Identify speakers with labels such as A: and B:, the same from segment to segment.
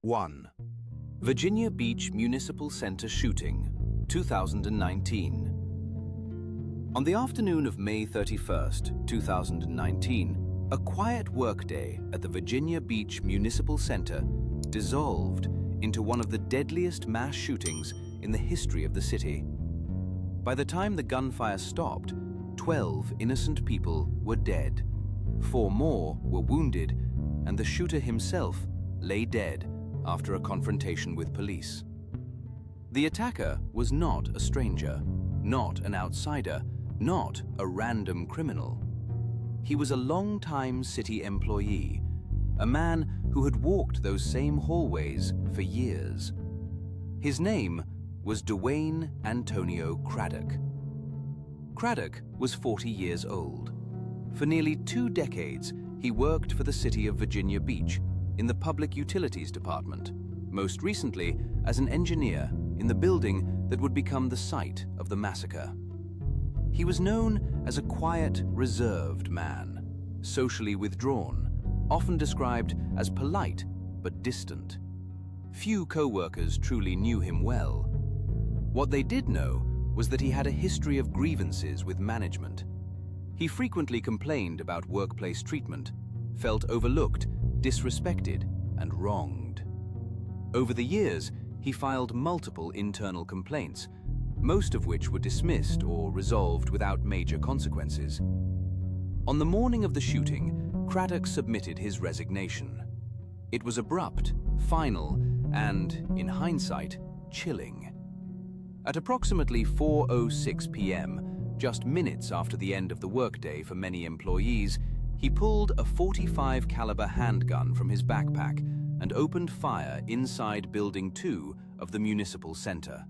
A: 1. Virginia Beach Municipal Center shooting, 2019. On the afternoon of May 31st, 2019, a quiet workday at the Virginia Beach Municipal Center dissolved into one of the deadliest mass shootings in the history of the city. By the time the gunfire stopped, 12 innocent people were dead, 4 more were wounded, and the shooter himself lay dead after a confrontation with police. The attacker was not a stranger, not an outsider, not a random criminal. He was a long-time city employee, a man who had walked those same hallways for years. His name was Dwayne Antonio Craddock. Craddock was 40 years old. For nearly 2 decades, he worked for the city of Virginia Beach in the Public Utilities Department, most recently as an engineer in the building that would become the site of the massacre. He was known as a quiet, reserved man, socially withdrawn, often described as polite but distant. Few co-workers truly knew him well. What they did know was that he had a history of grievances with management. He frequently complained about workplace treatment, felt overlooked, disrespected, and wronged. Over the years, he filed multiple internal complaints, most of which were dismissed or resolved without major consequences. On the morning of the shooting, Craddock submitted his resignation. It was abrupt, final, and, in hindsight, chilling. At approximately 4:06 p.m., just minutes after the end of the workday for many employees, he pulled a .45 caliber handgun from his backpack and opened fire inside Building 2 of the municipal center.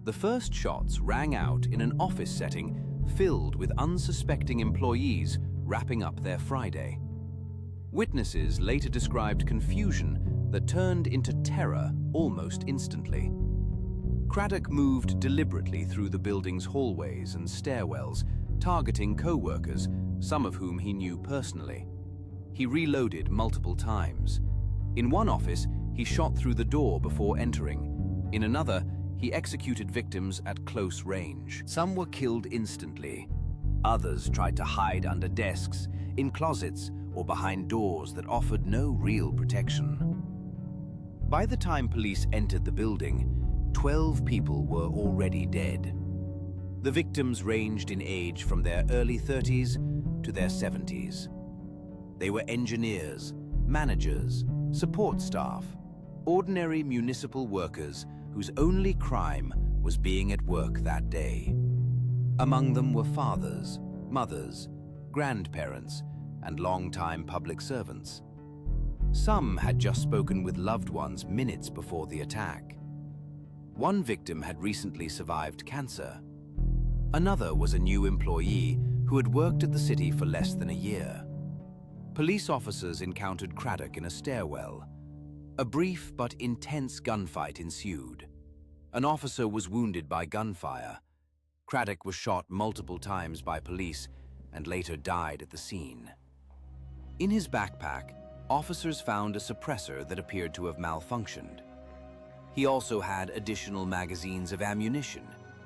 A: The first shots rang out in an office setting filled with unsuspecting employees wrapping up their Friday. Witnesses later described confusion that turned into terror almost instantly. Craddock moved deliberately through the building's hallways and stairwells, targeting co-workers, some of whom he knew personally. He reloaded multiple times. In one office, he shot through the door before entering. In another, he executed victims at close range. Some were killed instantly. Others tried to hide under desks, in closets, or behind doors that offered no real protection. By the time police entered the building, 12 people were already dead. The victims ranged in age from their early 30s to their 70s. They were engineers, managers, support staff, ordinary municipal workers whose only crime was being at work that day. Among them were fathers, mothers, grandparents, and long-time public servants. Some had just spoken with loved ones minutes before the attack. One victim had recently survived cancer. Another was a new employee who had worked at the city for less than a year. Police officers encountered Craddock in a stairwell. A brief but intense gunfight ensued. An officer was wounded by gunfire. Craddock was shot multiple times by police and later died at the scene. In his backpack, officers found a suppressor that appeared to have malfunctioned. He also had additional magazines of ammunition,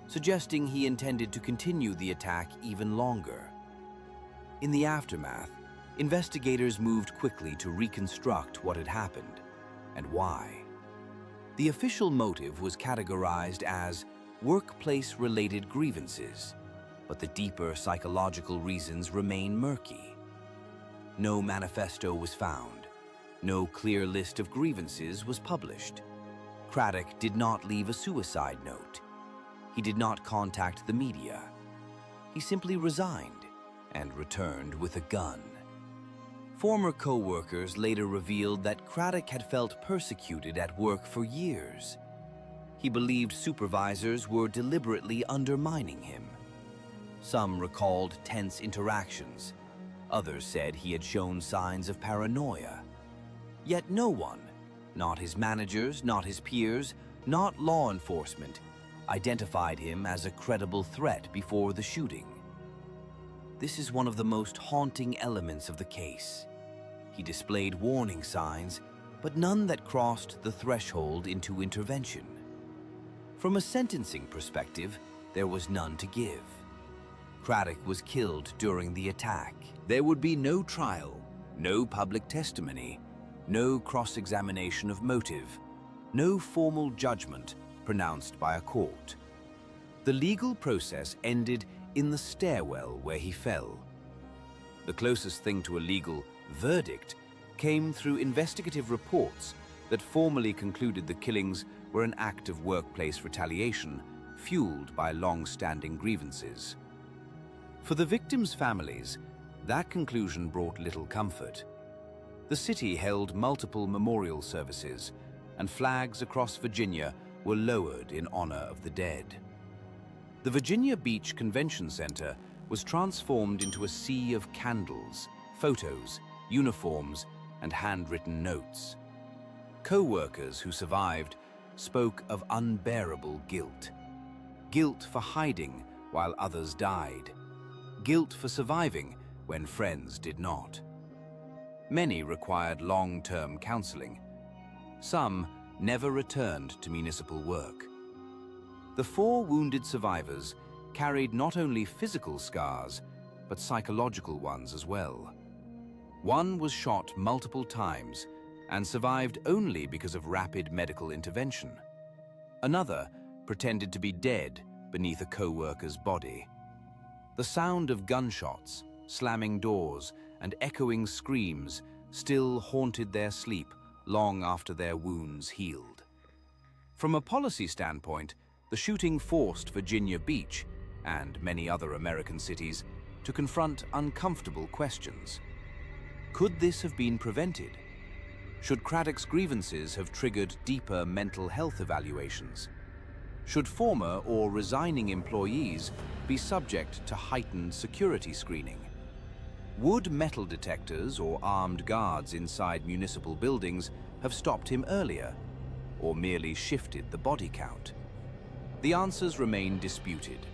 A: suggesting he intended to continue the attack even longer. In the aftermath, investigators moved quickly to reconstruct what had happened and why. The official motive was categorized as workplace-related grievances, but the deeper psychological reasons remain murky. No manifesto was found. No clear list of grievances was published. Craddock did not leave a suicide note. He did not contact the media. He simply resigned and returned with a gun. Former co-workers later revealed that Craddock had felt persecuted at work for years. He believed supervisors were deliberately undermining him. Some recalled tense interactions. Others said he had shown signs of paranoia. Yet no one, not his managers, not his peers, not law enforcement, identified him as a credible threat before the shooting. This is one of the most haunting elements of the case. He displayed warning signs, but none that crossed the threshold into intervention. From a sentencing perspective, there was none to give. Craddock was killed during the attack. There would be no trial, no public testimony, no cross-examination of motive, no formal judgment pronounced by a court. The legal process ended in the stairwell where he fell. The closest thing to a legal verdict came through investigative reports that formally concluded the killings were an act of workplace retaliation fueled by long-standing grievances. For the victims' families, that conclusion brought little comfort. The city held multiple memorial services, and flags across Virginia were lowered in honor of the dead. The Virginia Beach Convention Center was transformed into a sea of candles, photos, uniforms, and handwritten notes. Co-workers who survived spoke of unbearable guilt. Guilt for hiding while others died. Guilt for surviving when friends did not. Many required long-term counseling. Some never returned to municipal work. The 4 wounded survivors carried not only physical scars, but psychological ones as well. One was shot multiple times and survived only because of rapid medical intervention. Another pretended to be dead beneath a co-worker's body. The sound of gunshots, slamming doors, and echoing screams still haunted their sleep long after their wounds healed. From a policy standpoint, the shooting forced Virginia Beach, and many other American cities, to confront uncomfortable questions. Could this have been prevented? Should Craddock's grievances have triggered deeper mental health evaluations? Should former or resigning employees be subject to heightened security screening? Would metal detectors or armed guards inside municipal buildings have stopped him earlier, or merely shifted the body count? The answers remain disputed.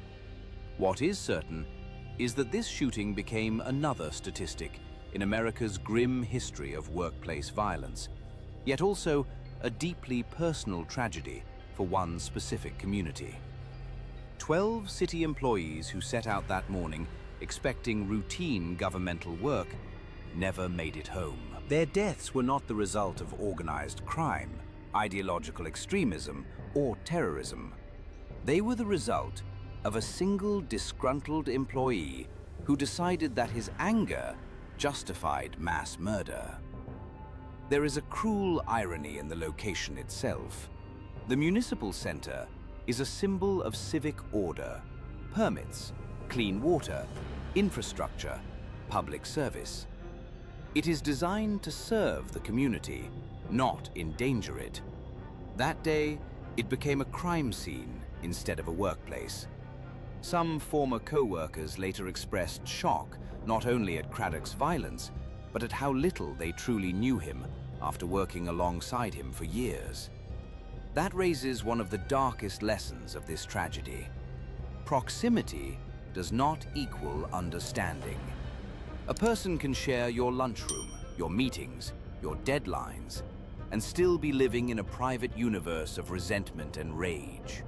A: What is certain is that this shooting became another statistic in America's grim history of workplace violence, yet also a deeply personal tragedy for one specific community. 12 city employees who set out that morning expecting routine governmental work never made it home. Their deaths were not the result of organized crime, ideological extremism, or terrorism. They were the result of a single disgruntled employee who decided that his anger justified mass murder. There is a cruel irony in the location itself. The municipal center is a symbol of civic order, permits, clean water, infrastructure, public service. It is designed to serve the community, not endanger it. That day, it became a crime scene instead of a workplace. Some former co-workers later expressed shock not only at Craddock's violence, but at how little they truly knew him after working alongside him for years. That raises one of the darkest lessons of this tragedy. Proximity does not equal understanding. A person can share your lunchroom, your meetings, your deadlines, and still be living in a private universe of resentment and rage.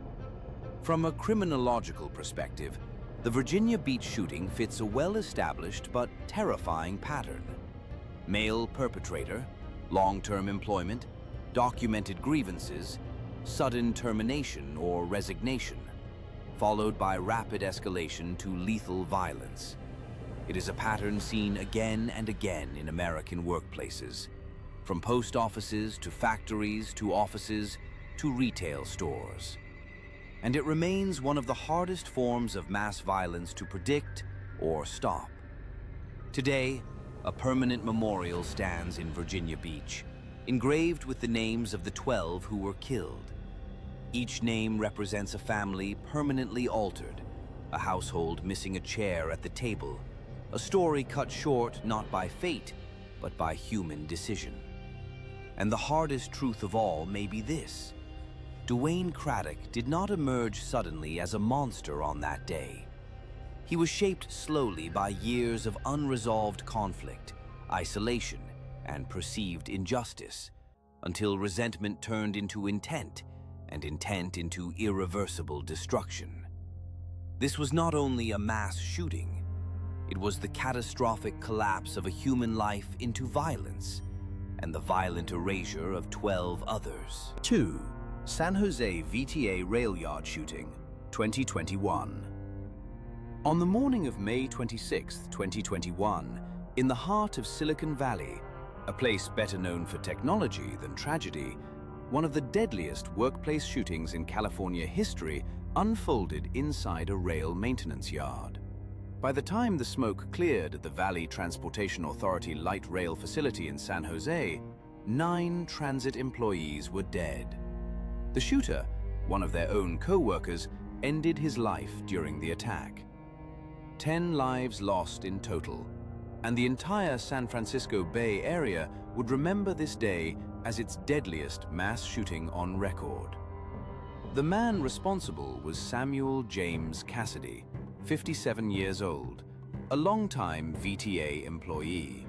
A: From a criminological perspective, the Virginia Beach shooting fits a well-established but terrifying pattern. Male perpetrator, long-term employment, documented grievances, sudden termination or resignation, followed by rapid escalation to lethal violence. It is a pattern seen again and again in American workplaces, from post offices to factories to offices to retail stores. And it remains one of the hardest forms of mass violence to predict or stop. Today, a permanent memorial stands in Virginia Beach, engraved with the names of the 12 who were killed. Each name represents a family permanently altered, a household missing a chair at the table, a story cut short not by fate, but by human decision. And the hardest truth of all may be this: Duane Craddock did not emerge suddenly as a monster on that day. He was shaped slowly by years of unresolved conflict, isolation, and perceived injustice. until resentment turned into intent, and intent into irreversible destruction. This was not only a mass shooting, it was the catastrophic collapse of a human life into violence, and the violent erasure of 12 others. 2. San Jose VTA rail yard shooting, 2021. On the morning of May 26, 2021, in the heart of Silicon Valley, a place better known for technology than tragedy, one of the deadliest workplace shootings in California history unfolded inside a rail maintenance yard. By the time the smoke cleared at the Valley Transportation Authority light rail facility in San Jose, 9 transit employees were dead. The shooter, one of their own co-workers, ended his life during the attack. 10 lives lost in total, and the entire San Francisco Bay Area would remember this day as its deadliest mass shooting on record. The man responsible was Samuel James Cassidy, 57 years old, a longtime VTA employee.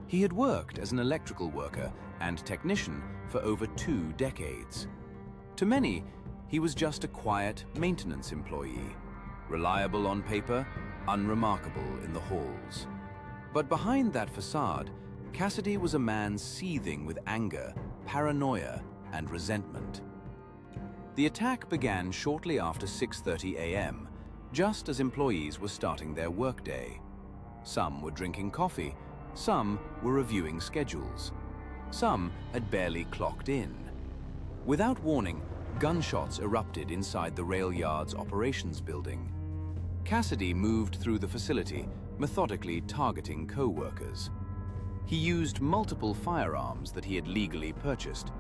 A: He had worked as an electrical worker and technician for over 2 decades. To many, he was just a quiet maintenance employee, reliable on paper, unremarkable in the halls. But behind that facade, Cassidy was a man seething with anger, paranoia, and resentment. The attack began shortly after 6:30 a.m., just as employees were starting their workday. Some were drinking coffee, some were reviewing schedules, some had barely clocked in. Without warning, gunshots erupted inside the rail yard's operations building. Cassidy moved through the facility, methodically targeting co-workers. He used multiple firearms that he had legally purchased.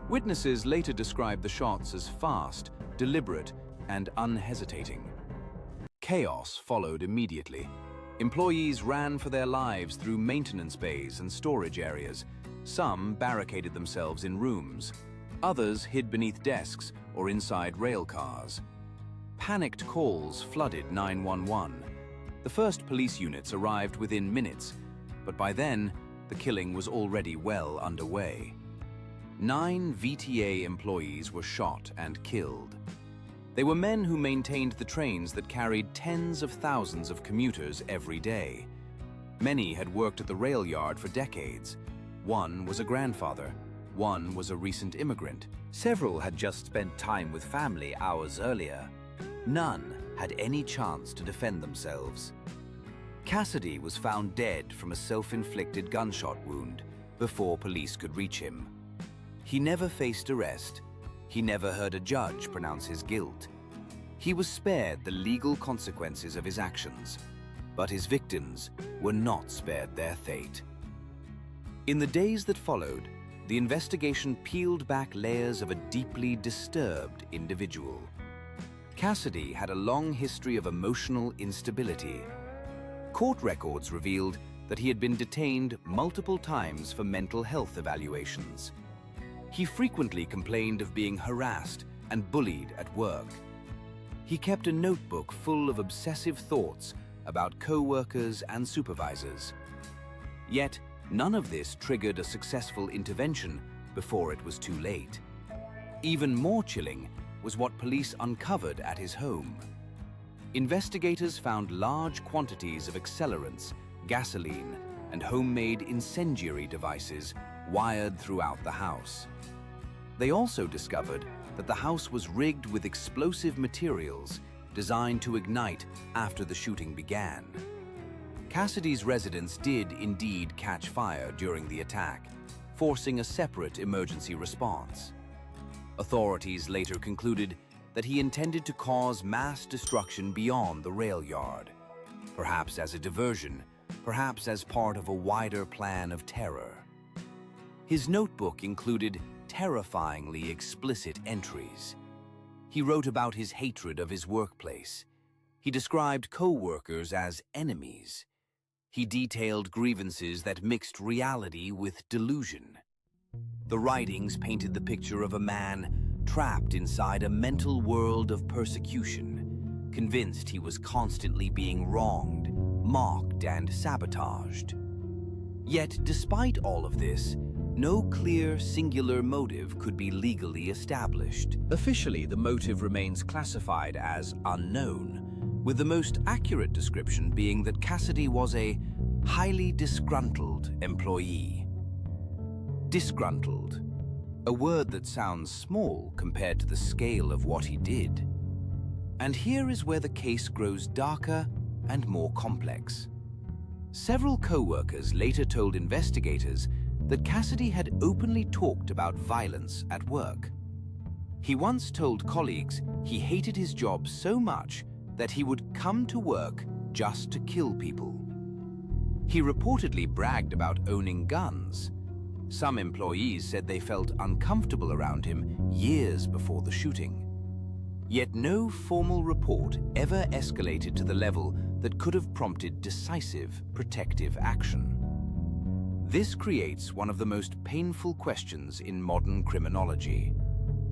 A: Witnesses later described the shots as fast, deliberate, and unhesitating. Chaos followed immediately. Employees ran for their lives through maintenance bays and storage areas. Some barricaded themselves in rooms. Others hid beneath desks or inside rail cars. Panicked calls flooded 911. The first police units arrived within minutes, but by then, the killing was already well underway. 9 VTA employees were shot and killed. They were men who maintained the trains that carried tens of thousands of commuters every day. Many had worked at the rail yard for decades. One was a grandfather. One was a recent immigrant. Several had just spent time with family hours earlier. None had any chance to defend themselves. Cassidy was found dead from a self-inflicted gunshot wound before police could reach him. He never faced arrest. He never heard a judge pronounce his guilt. He was spared the legal consequences of his actions, but his victims were not spared their fate. In the days that followed, the investigation peeled back layers of a deeply disturbed individual. Cassidy had a long history of emotional instability. Court records revealed that he had been detained multiple times for mental health evaluations. He frequently complained of being harassed and bullied at work. He kept a notebook full of obsessive thoughts about co-workers and supervisors. Yet, none of this triggered a successful intervention before it was too late. Even more chilling was what police uncovered at his home. Investigators found large quantities of accelerants, gasoline, and homemade incendiary devices wired throughout the house. They also discovered that the house was rigged with explosive materials designed to ignite after the shooting began. Cassidy's residence did indeed catch fire during the attack, forcing a separate emergency response. Authorities later concluded that he intended to cause mass destruction beyond the rail yard, perhaps as a diversion, perhaps as part of a wider plan of terror. His notebook included terrifyingly explicit entries. He wrote about his hatred of his workplace. He described co-workers as enemies. He detailed grievances that mixed reality with delusion. The writings painted the picture of a man trapped inside a mental world of persecution, convinced he was constantly being wronged, mocked, and sabotaged. Yet, despite all of this, no clear, singular motive could be legally established. Officially, the motive remains classified as unknown, with the most accurate description being that Cassidy was a highly disgruntled employee. Disgruntled, a word that sounds small compared to the scale of what he did. And here is where the case grows darker and more complex. Several co-workers later told investigators that Cassidy had openly talked about violence at work. He once told colleagues he hated his job so much that he would come to work just to kill people. He reportedly bragged about owning guns. Some employees said they felt uncomfortable around him years before the shooting. Yet no formal report ever escalated to the level that could have prompted decisive protective action. This creates one of the most painful questions in modern criminology.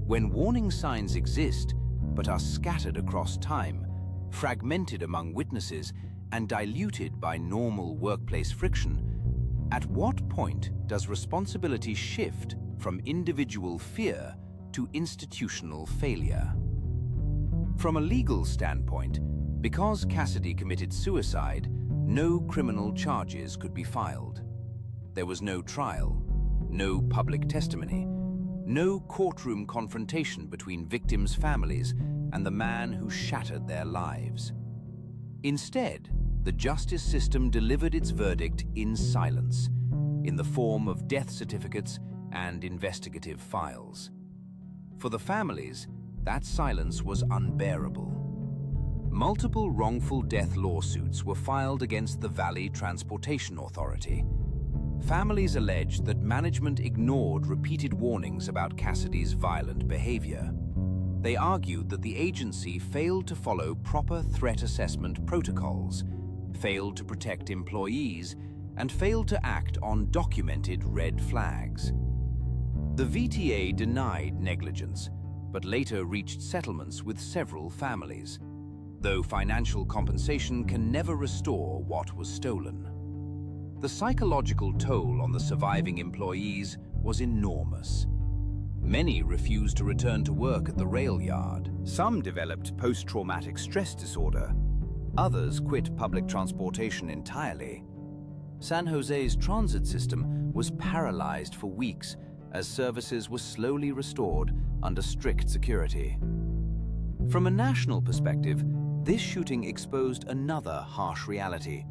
A: When warning signs exist, but are scattered across time, fragmented among witnesses, and diluted by normal workplace friction, at what point does responsibility shift from individual fear to institutional failure? From a legal standpoint, because Cassidy committed suicide, no criminal charges could be filed. There was no trial, no public testimony, no courtroom confrontation between victims' families and the man who shattered their lives. Instead, the justice system delivered its verdict in silence, in the form of death certificates and investigative files. For the families, that silence was unbearable. Multiple wrongful death lawsuits were filed against the Valley Transportation Authority. Families alleged that management ignored repeated warnings about Cassidy's violent behavior. They argued that the agency failed to follow proper threat assessment protocols, failed to protect employees, and failed to act on documented red flags. The VTA denied negligence, but later reached settlements with several families, though financial compensation can never restore what was stolen. The psychological toll on the surviving employees was enormous. Many refused to return to work at the rail yard. Some developed post-traumatic stress disorder. Others quit public transportation entirely. San Jose's transit system was paralyzed for weeks as services were slowly restored under strict security. From a national perspective, this shooting exposed another harsh reality.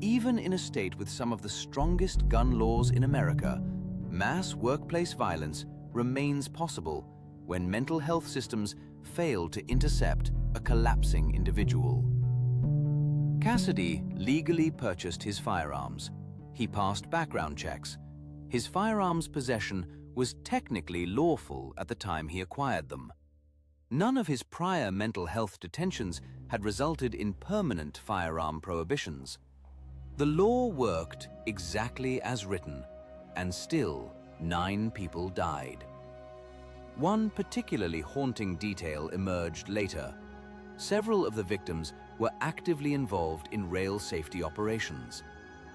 A: Even in a state with some of the strongest gun laws in America, mass workplace violence remains possible when mental health systems fail to intercept a collapsing individual. Cassidy legally purchased his firearms. He passed background checks. His firearms possession was technically lawful at the time he acquired them. None of his prior mental health detentions had resulted in permanent firearm prohibitions. The law worked exactly as written, and still 9 people died. One particularly haunting detail emerged later. Several of the victims were actively involved in rail safety operations.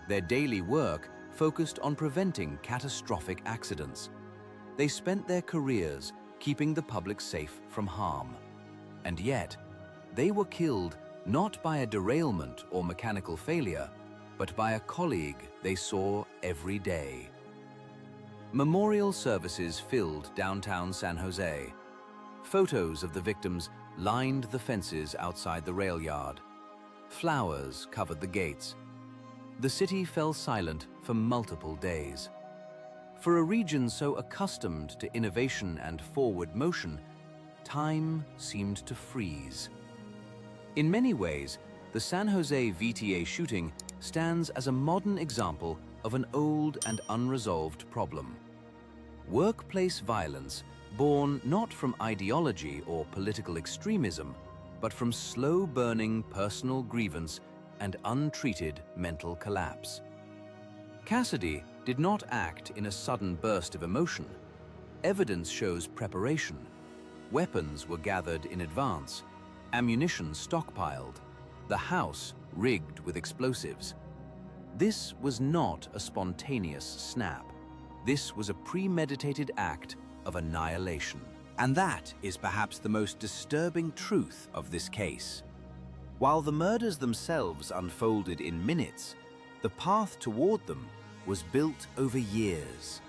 A: Their daily work focused on preventing catastrophic accidents. They spent their careers keeping the public safe from harm. And yet, they were killed not by a derailment or mechanical failure, but by a colleague they saw every day. Memorial services filled downtown San Jose. Photos of the victims lined the fences outside the rail yard. Flowers covered the gates. The city fell silent for multiple days. For a region so accustomed to innovation and forward motion, time seemed to freeze. In many ways, the San Jose VTA shooting stands as a modern example of an old and unresolved problem. Workplace violence born not from ideology or political extremism, but from slow-burning personal grievance and untreated mental collapse. Cassidy did not act in a sudden burst of emotion. Evidence shows preparation. Weapons were gathered in advance, ammunition stockpiled, the house rigged with explosives. This was not a spontaneous snap. This was a premeditated act of annihilation. And that is perhaps the most disturbing truth of this case. While the murders themselves unfolded in minutes, the path toward them was built over years.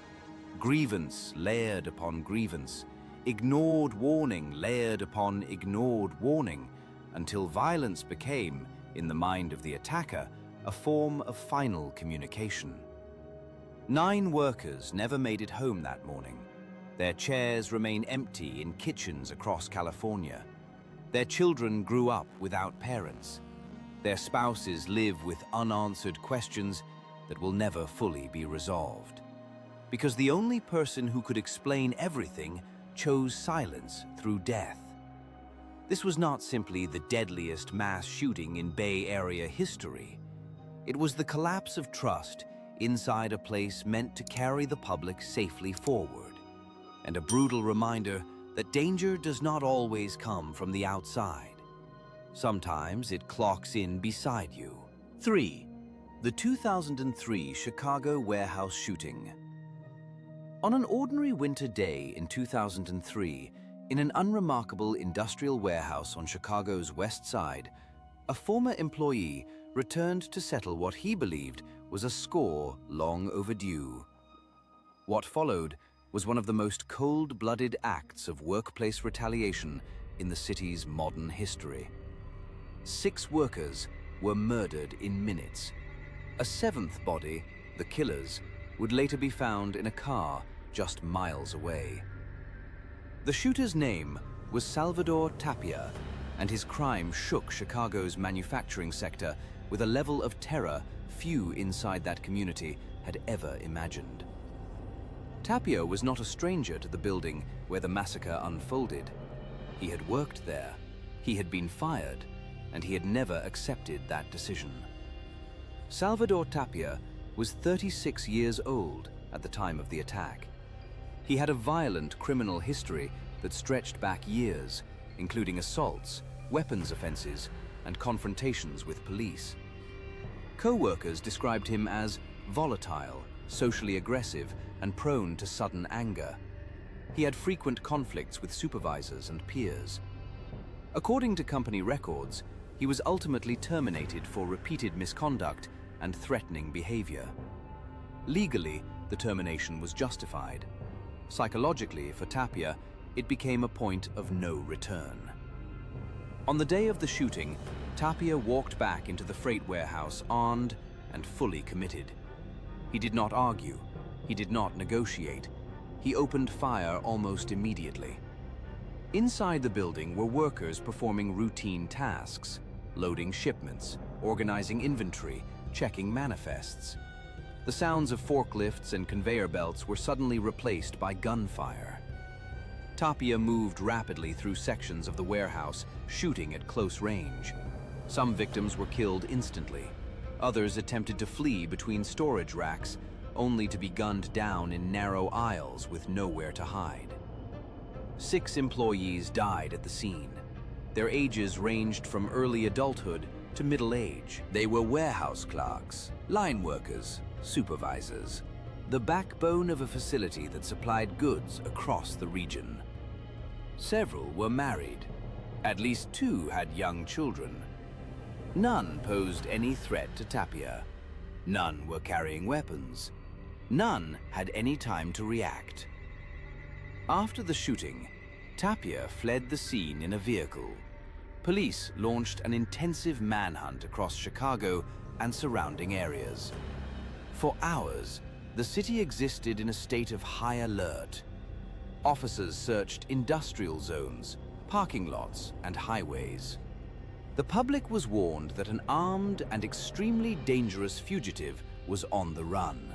A: Grievance layered upon grievance, ignored warning layered upon ignored warning, until violence became, in the mind of the attacker, a form of final communication. 9 workers never made it home that morning. Their chairs remain empty in kitchens across California. Their children grew up without parents. Their spouses live with unanswered questions that will never fully be resolved. Because the only person who could explain everything chose silence through death. This was not simply the deadliest mass shooting in Bay Area history. It was the collapse of trust inside a place meant to carry the public safely forward, and a brutal reminder that danger does not always come from the outside. Sometimes it clocks in beside you. 3. The 2003 Chicago warehouse shooting. On an ordinary winter day in 2003, in an unremarkable industrial warehouse on Chicago's west side, a former employee returned to settle what he believed was a score long overdue. What followed was one of the most cold-blooded acts of workplace retaliation in the city's modern history. 6 workers were murdered in minutes. A 7th body, the killer's, would later be found in a car just miles away. The shooter's name was Salvador Tapia, and his crime shook Chicago's manufacturing sector with a level of terror few inside that community had ever imagined. Tapia was not a stranger to the building where the massacre unfolded. He had worked there, he had been fired, and he had never accepted that decision. Salvador Tapia was 36 years old at the time of the attack. He had a violent criminal history that stretched back years, including assaults, weapons offenses, and confrontations with police. Co-workers described him as volatile, socially aggressive, and prone to sudden anger. He had frequent conflicts with supervisors and peers. According to company records, he was ultimately terminated for repeated misconduct and threatening behavior. Legally, the termination was justified. Psychologically, for Tapia, it became a point of no return. On the day of the shooting, Tapia walked back into the freight warehouse armed and fully committed. He did not argue. He did not negotiate. He opened fire almost immediately. Inside the building were workers performing routine tasks, loading shipments, organizing inventory, checking manifests. The sounds of forklifts and conveyor belts were suddenly replaced by gunfire. Tapia moved rapidly through sections of the warehouse, shooting at close range. Some victims were killed instantly. Others attempted to flee between storage racks, only to be gunned down in narrow aisles with nowhere to hide. 6 employees died at the scene. Their ages ranged from early adulthood to middle age. They were warehouse clerks, line workers, supervisors, the backbone of a facility that supplied goods across the region. Several were married. At least 2 had young children. None posed any threat to Tapia. None were carrying weapons. None had any time to react. After the shooting, Tapia fled the scene in a vehicle. Police launched an intensive manhunt across Chicago and surrounding areas. For hours, the city existed in a state of high alert. Officers searched industrial zones, parking lots, and highways. The public was warned that an armed and extremely dangerous fugitive was on the run.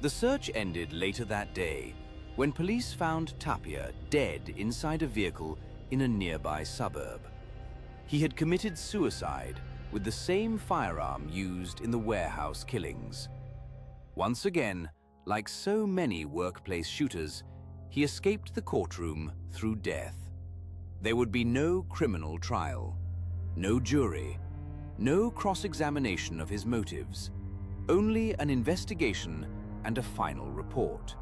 A: The search ended later that day when police found Tapia dead inside a vehicle in a nearby suburb. He had committed suicide with the same firearm used in the warehouse killings. Once again, like so many workplace shooters, he escaped the courtroom through death. There would be no criminal trial, no jury, no cross-examination of his motives, only an investigation and a final report.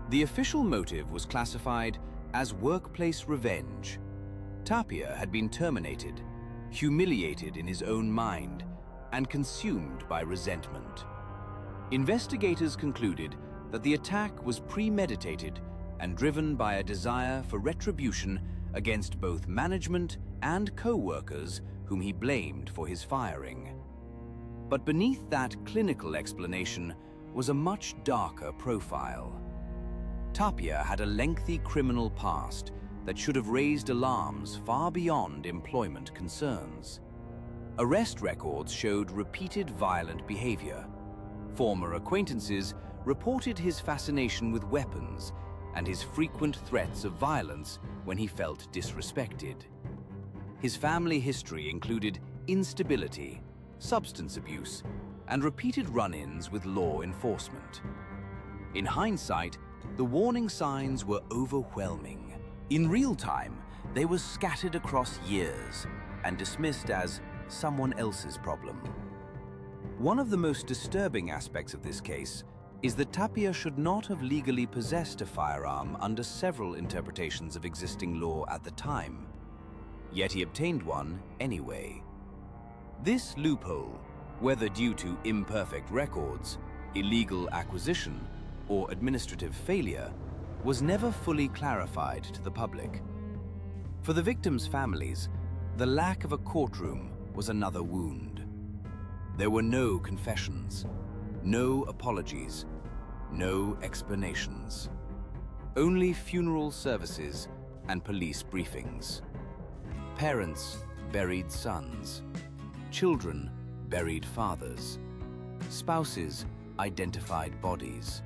A: The official motive was classified as workplace revenge. Tapia had been terminated, humiliated in his own mind, and consumed by resentment. Investigators concluded that the attack was premeditated and driven by a desire for retribution against both management and co-workers whom he blamed for his firing. But beneath that clinical explanation was a much darker profile. Tapia had a lengthy criminal past that should have raised alarms far beyond employment concerns. Arrest records showed repeated violent behavior. Former acquaintances reported his fascination with weapons and his frequent threats of violence when he felt disrespected. His family history included instability, substance abuse, and repeated run-ins with law enforcement. In hindsight, the warning signs were overwhelming. In real time, they were scattered across years and dismissed as someone else's problem. One of the most disturbing aspects of this case is that Tapia should not have legally possessed a firearm under several interpretations of existing law at the time. Yet he obtained one anyway. This loophole, whether due to imperfect records, illegal acquisition, or administrative failure, was never fully clarified to the public. For the victims' families, the lack of a courtroom was another wound. There were no confessions, no apologies, no explanations. Only funeral services and police briefings. Parents buried sons. Children buried fathers. Spouses identified bodies.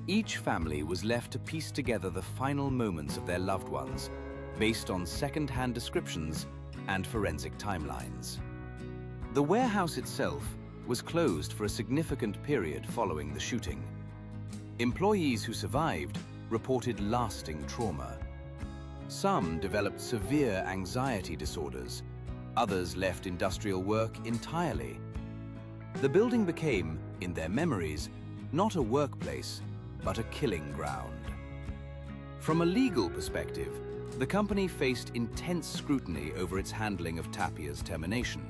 A: Each family was left to piece together the final moments of their loved ones based on second-hand descriptions and forensic timelines. The warehouse itself was closed for a significant period following the shooting. Employees who survived reported lasting trauma. Some developed severe anxiety disorders. Others left industrial work entirely. The building became, in their memories, not a workplace, but a killing ground. From a legal perspective, the company faced intense scrutiny over its handling of Tapia's termination.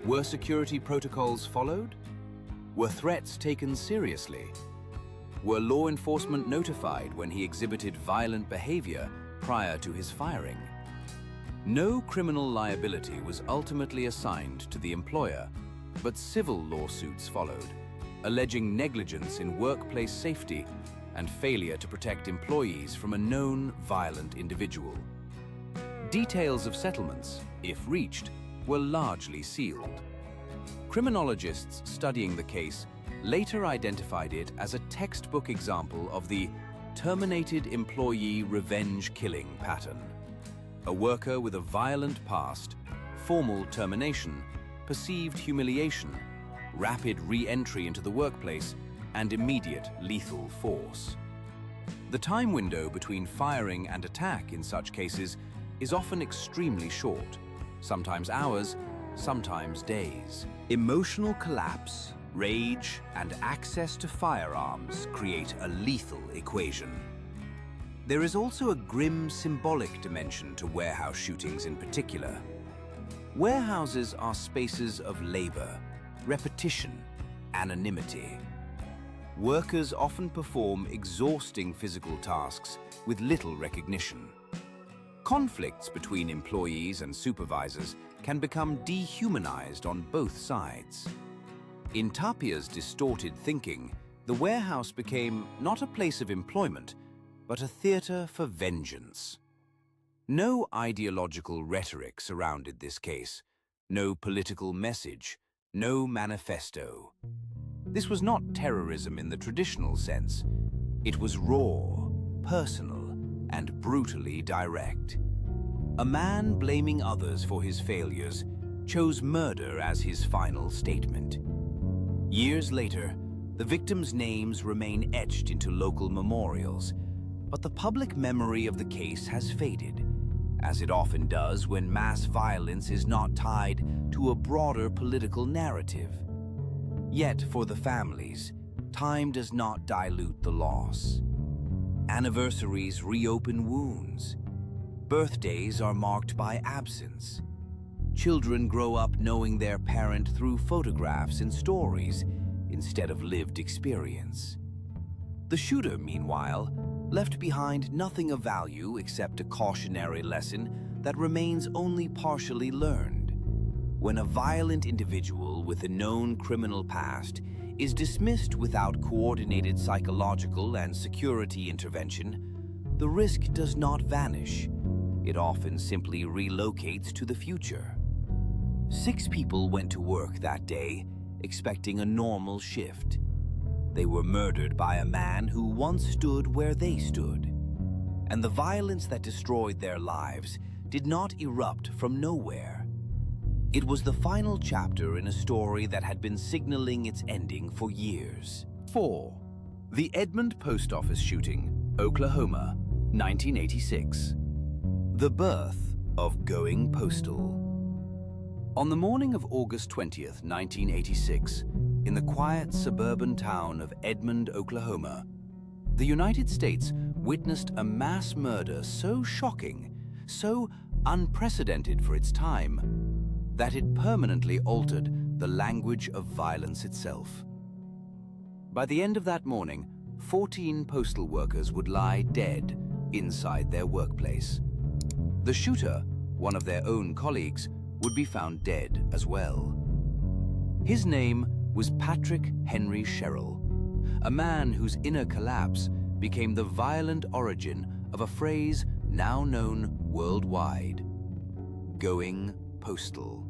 A: Were security protocols followed? Were threats taken seriously? Were law enforcement notified when he exhibited violent behavior prior to his firing? No criminal liability was ultimately assigned to the employer, but civil lawsuits followed, alleging negligence in workplace safety and failure to protect employees from a known violent individual. Details of settlements, if reached, were largely sealed. Criminologists studying the case later identified it as a textbook example of the terminated employee revenge killing pattern. A worker with a violent past, formal termination, perceived humiliation, rapid re-entry into the workplace, and immediate lethal force. The time window between firing and attack in such cases is often extremely short, sometimes hours, sometimes days. Emotional collapse, rage, and access to firearms create a lethal equation. There is also a grim symbolic dimension to warehouse shootings in particular. Warehouses are spaces of labor, repetition, anonymity. Workers often perform exhausting physical tasks with little recognition. Conflicts between employees and supervisors can become dehumanized on both sides. In Tapia's distorted thinking, the warehouse became not a place of employment, but a theater for vengeance. No ideological rhetoric surrounded this case, no political message, no manifesto. This was not terrorism in the traditional sense. It was raw, personal, and brutally direct. A man blaming others for his failures chose murder as his final statement. Years later, the victims' names remain etched into local memorials, but the public memory of the case has faded, as it often does when mass violence is not tied to a broader political narrative. Yet for the families, time does not dilute the loss. Anniversaries reopen wounds. Birthdays are marked by absence. Children grow up knowing their parent through photographs and stories instead of lived experience. The shooter, meanwhile, left behind nothing of value except a cautionary lesson that remains only partially learned. When a violent individual with a known criminal past is dismissed without coordinated psychological and security intervention, the risk does not vanish. It often simply relocates to the future. 6 people went to work that day, expecting a normal shift. They were murdered by a man who once stood where they stood. And the violence that destroyed their lives did not erupt from nowhere. It was the final chapter in a story that had been signaling its ending for years. 4. The Edmond Post Office Shooting, Oklahoma, 1986. The birth of going postal. On the morning of August 20th, 1986, in the quiet suburban town of Edmond, Oklahoma, the United States witnessed a mass murder so shocking, so unprecedented for its time, that it permanently altered the language of violence itself. By the end of that morning, 14 postal workers would lie dead inside their workplace. The shooter, one of their own colleagues, would be found dead as well. His name was Patrick Henry Sherrill, a man whose inner collapse became the violent origin of a phrase now known worldwide: going postal.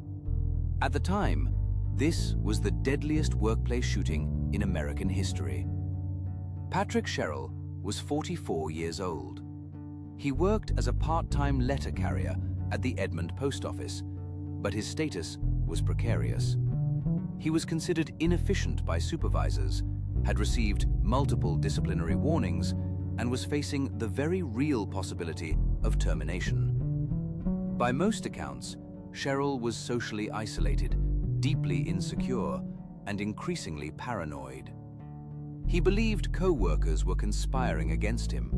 A: At the time, this was the deadliest workplace shooting in American history. Patrick Sherrill was 44 years old. He worked as a part-time letter carrier at the Edmond Post Office, but his status was precarious. He was considered inefficient by supervisors, had received multiple disciplinary warnings, and was facing the very real possibility of termination. By most accounts, Sherrill was socially isolated, deeply insecure, and increasingly paranoid. He believed co-workers were conspiring against him.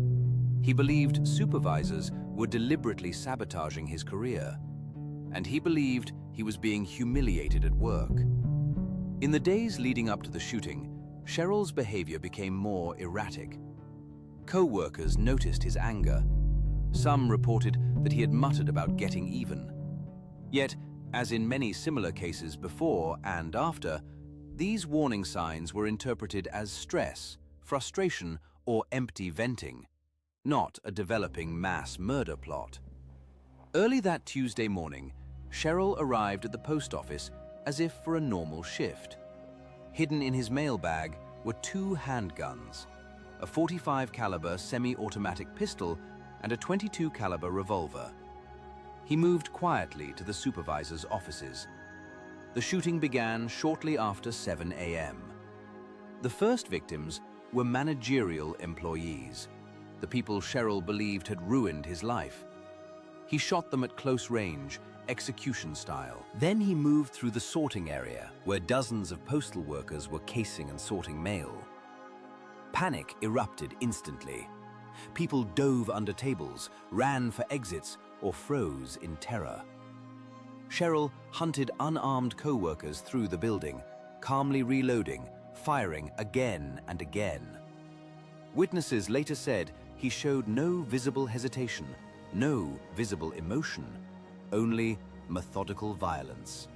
A: He believed supervisors were deliberately sabotaging his career. And he believed he was being humiliated at work. In the days leading up to the shooting, Sherrill's behavior became more erratic. Co-workers noticed his anger. Some reported that he had muttered about getting even. Yet, as in many similar cases before and after, these warning signs were interpreted as stress, frustration, or empty venting, not a developing mass murder plot. Early that Tuesday morning, Sherrill arrived at the post office as if for a normal shift. Hidden in his mailbag were 2 handguns, a .45 caliber semi-automatic pistol and a .22 caliber revolver. He moved quietly to the supervisor's offices. The shooting began shortly after 7 a.m. The first victims were managerial employees, the people Sherrill believed had ruined his life. He shot them at close range, execution style. Then he moved through the sorting area, where dozens of postal workers were casing and sorting mail. Panic erupted instantly. People dove under tables, ran for exits, or froze in terror. Sherrill hunted unarmed co-workers through the building, calmly reloading, firing again and again. Witnesses later said he showed no visible hesitation, no visible emotion, only methodical violence.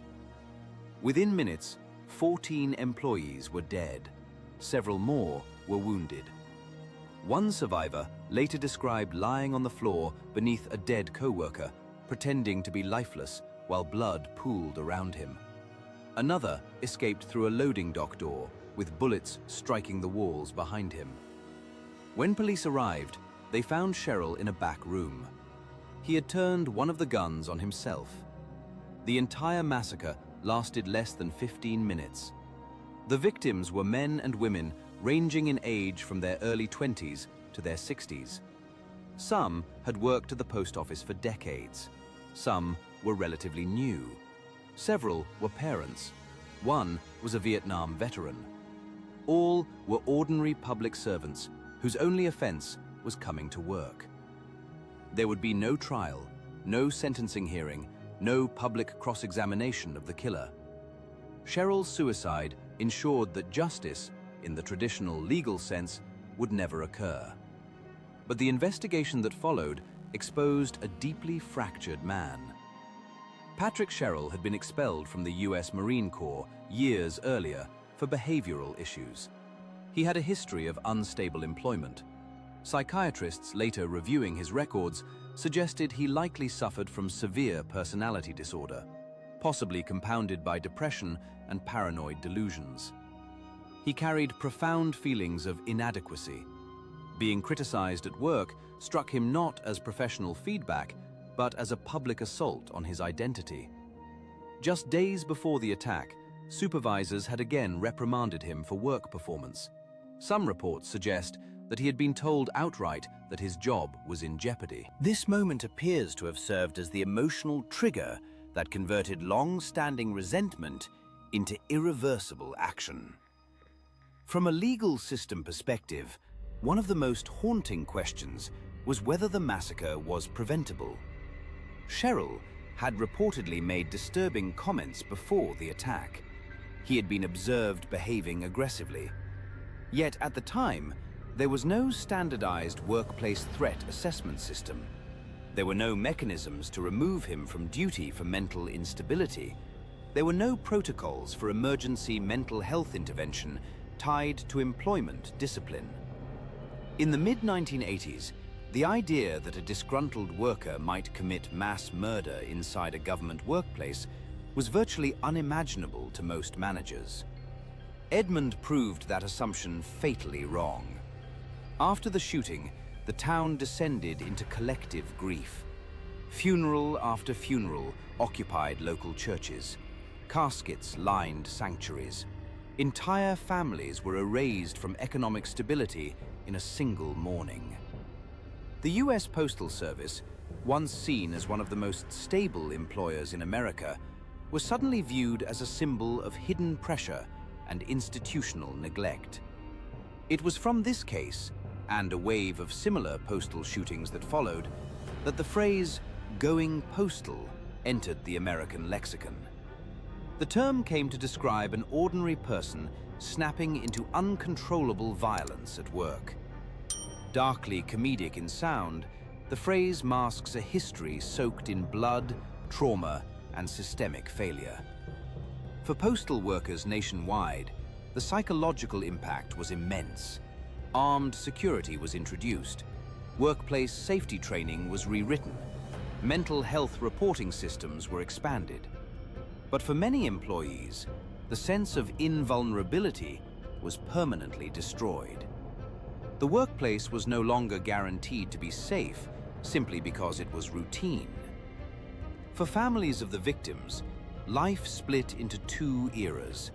A: Within minutes, 14 employees were dead. Several more were wounded. One survivor later described lying on the floor beneath a dead co-worker, pretending to be lifeless while blood pooled around him. Another escaped through a loading dock door, with bullets striking the walls behind him. When police arrived, they found Sherrill in a back room. He had turned one of the guns on himself. The entire massacre lasted less than 15 minutes. The victims were men and women ranging in age from their early 20s to their 60s. Some had worked at the post office for decades. Some were relatively new. Several were parents. One was a Vietnam veteran. All were ordinary public servants whose only offense was coming to work. There would be no trial, no sentencing hearing, no public cross-examination of the killer. Cheryl's suicide ensured that justice, in the traditional legal sense, would never occur. But the investigation that followed exposed a deeply fractured man. Patrick Cheryl had been expelled from the US Marine Corps years earlier for behavioral issues. He had a history of unstable employment. Psychiatrists later reviewing his records suggested he likely suffered from severe personality disorder, possibly compounded by depression and paranoid delusions. He carried profound feelings of inadequacy. Being criticized at work struck him not as professional feedback, but as a public assault on his identity. Just days before the attack, supervisors had again reprimanded him for work performance. Some reports suggest that he had been told outright that his job was in jeopardy.
B: This moment appears to have served as the emotional trigger that converted long-standing resentment into irreversible action. From a legal system perspective, one of the most haunting questions was whether the massacre was preventable. Cheryl had reportedly made disturbing comments before the attack. He had been observed behaving aggressively. Yet at the time, there was no standardized workplace threat assessment system. There were no mechanisms to remove him from duty for mental instability. There were no protocols for emergency mental health intervention tied to employment discipline. In the mid-1980s, the idea that a disgruntled worker might commit mass murder inside a government workplace was virtually unimaginable to most managers. Edmund proved that assumption fatally wrong. After the shooting, the town descended into collective grief. Funeral after funeral occupied local churches. Caskets lined sanctuaries. Entire families were erased from economic stability in a single morning. The US Postal Service, once seen as one of the most stable employers in America, was suddenly viewed as a symbol of hidden pressure and institutional neglect. It was from this case, and a wave of similar postal shootings that followed, that the phrase "going postal" entered the American lexicon. The term came to describe an ordinary person snapping into uncontrollable violence at work. Darkly comedic in sound, the phrase masks a history soaked in blood, trauma, and systemic failure. For postal workers nationwide, the psychological impact was immense. Armed security was introduced. Workplace safety training was rewritten. Mental health reporting systems were expanded. But for many employees, the sense of invulnerability was permanently destroyed. The workplace was no longer guaranteed to be safe simply because it was routine. For families of the victims, life split into two eras,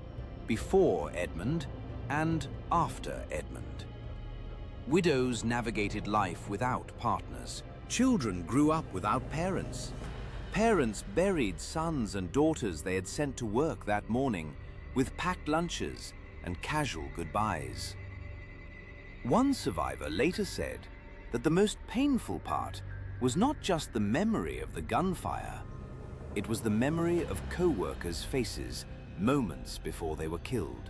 B: before Edmund and after Edmund. Widows navigated life without partners. Children grew up without parents. Parents buried sons and daughters they had sent to work that morning with packed lunches and casual goodbyes. One survivor later said that the most painful part was not just the memory of the gunfire, it was the memory of co-workers' faces moments before they were killed.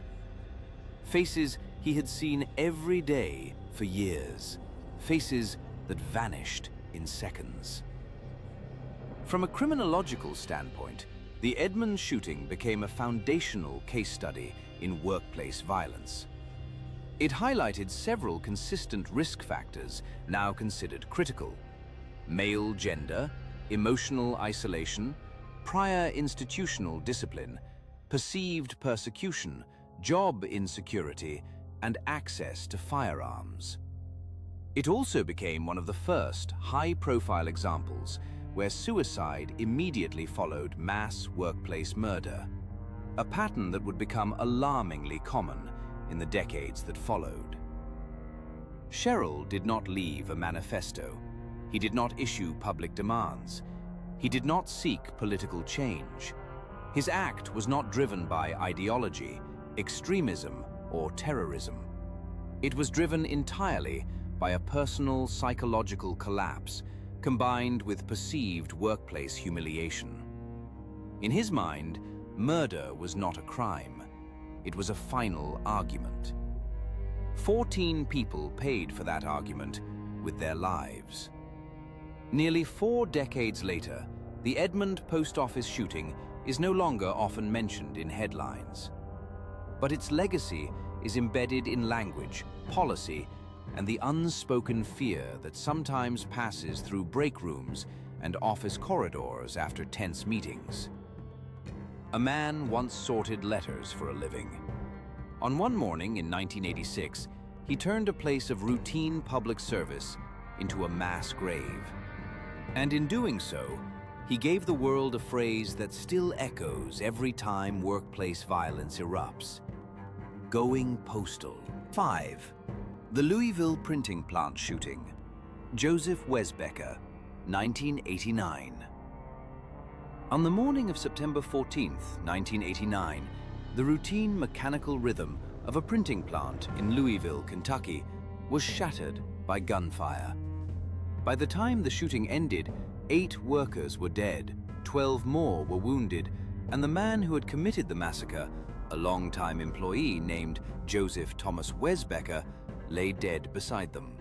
B: Faces he had seen every day for years, faces that vanished in seconds. From a criminological standpoint, the Edmund shooting became a foundational case study in workplace violence. It highlighted several consistent risk factors now considered critical: male gender, emotional isolation, prior institutional discipline, perceived persecution, job insecurity, and access to firearms. It also became one of the first high-profile examples where suicide immediately followed mass workplace murder, a pattern that would become alarmingly common in the decades that followed. Cheryl did not leave a manifesto. He did not issue public demands. He did not seek political change. His act was not driven by ideology, extremism, or terrorism. It was driven entirely by a personal psychological collapse combined with perceived workplace humiliation. In his mind, murder was not a crime. It was a final argument. 14 people paid for that argument with their lives. Nearly 4 decades later, the Edmond post office shooting is no longer often mentioned in headlines. But its legacy is embedded in language, policy, and the unspoken fear that sometimes passes through break rooms and office corridors after tense meetings. A man once sorted letters for a living. On one morning in 1986, he turned a place of routine public service into a mass grave. And in doing so, he gave the world a phrase that still echoes every time workplace violence erupts: going postal. 5. The Louisville printing plant shooting. Joseph Wesbecker, 1989. On the morning of September 14, 1989, the routine mechanical rhythm of a printing plant in Louisville, Kentucky, was shattered by gunfire. By the time the shooting ended, 8 workers were dead, 12 more were wounded, and the man who had committed the massacre, a longtime employee named Joseph Thomas Wesbecker, lay dead beside them.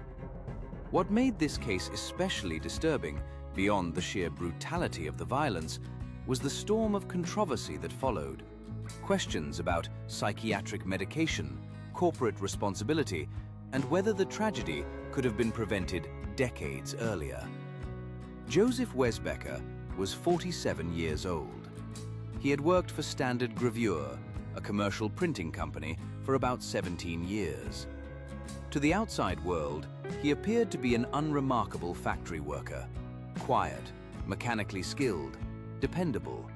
B: What made this case especially disturbing, beyond the sheer brutality of the violence, was the storm of controversy that followed. Questions about psychiatric medication, corporate responsibility, and whether the tragedy could have been prevented decades earlier. Joseph Wesbecker was 47 years old. He had worked for Standard Gravure, a commercial printing company, for about 17 years. To the outside world, he appeared to be an unremarkable factory worker, quiet, mechanically skilled, dependable.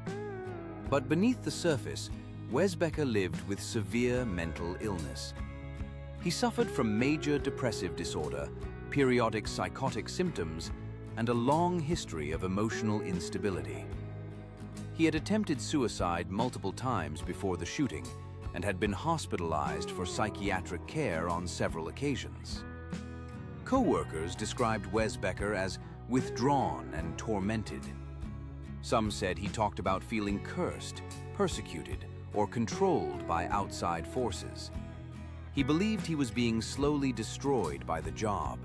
B: But beneath the surface, Wesbecker lived with severe mental illness. He suffered from major depressive disorder, periodic psychotic symptoms, and a long history of emotional instability. He had attempted suicide multiple times before the shooting and had been hospitalized for psychiatric care on several occasions. Co-workers described Wesbecker as withdrawn and tormented. Some said he talked about feeling cursed, persecuted, or controlled by outside forces. He believed he was being slowly destroyed by the job,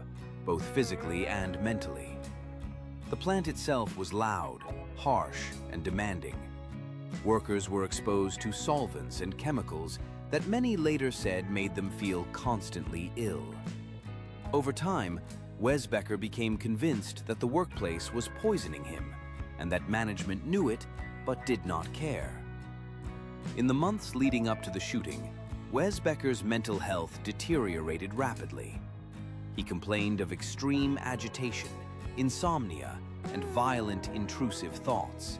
B: both physically and mentally. The plant itself was loud, harsh, and demanding. Workers were exposed to solvents and chemicals that many later said made them feel constantly ill. Over time, Wesbecker became convinced that the workplace was poisoning him and that management knew it but did not care. In the months leading up to the shooting, Wesbecker's mental health deteriorated rapidly. He complained of extreme agitation, insomnia, and violent, intrusive thoughts.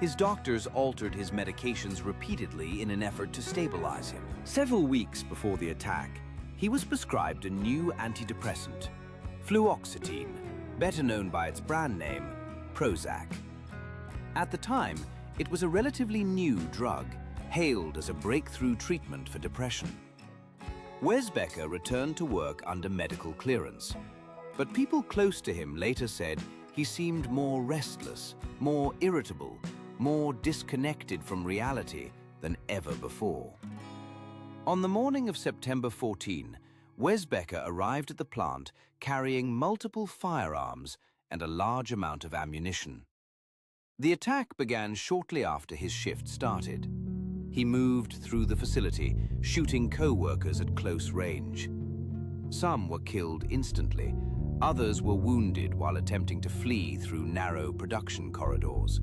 B: His doctors altered his medications repeatedly in an effort to stabilize him. Several weeks before the attack, he was prescribed a new antidepressant, fluoxetine, better known by its brand name, Prozac. At the time, it was a relatively new drug, hailed as a breakthrough treatment for depression. Wesbecker returned to work under medical clearance, but people close to him later said he seemed more restless, more irritable, more disconnected from reality than ever before. On the morning of September 14, Wesbecker arrived at the plant carrying multiple firearms and a large amount of ammunition. The attack began shortly after his shift started. He moved through the facility, shooting co-workers at close range. Some were killed instantly. Others were wounded while attempting to flee through narrow production corridors.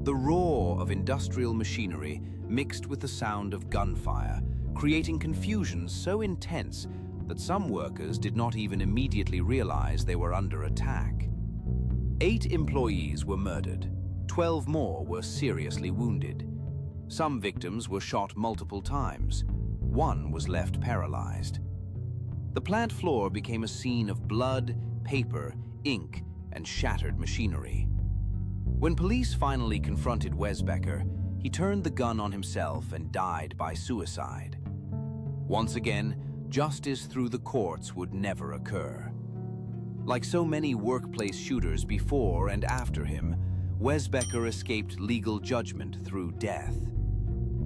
B: The roar of industrial machinery mixed with the sound of gunfire, creating confusion so intense that some workers did not even immediately realize they were under attack. 8 employees were murdered. 12 more were seriously wounded. Some victims were shot multiple times. 1 was left paralyzed. The plant floor became a scene of blood, paper, ink, and shattered machinery. When police finally confronted Wesbecker, he turned the gun on himself and died by suicide. Once again, justice through the courts would never occur. Like so many workplace shooters before and after him, Wesbecker escaped legal judgment through death.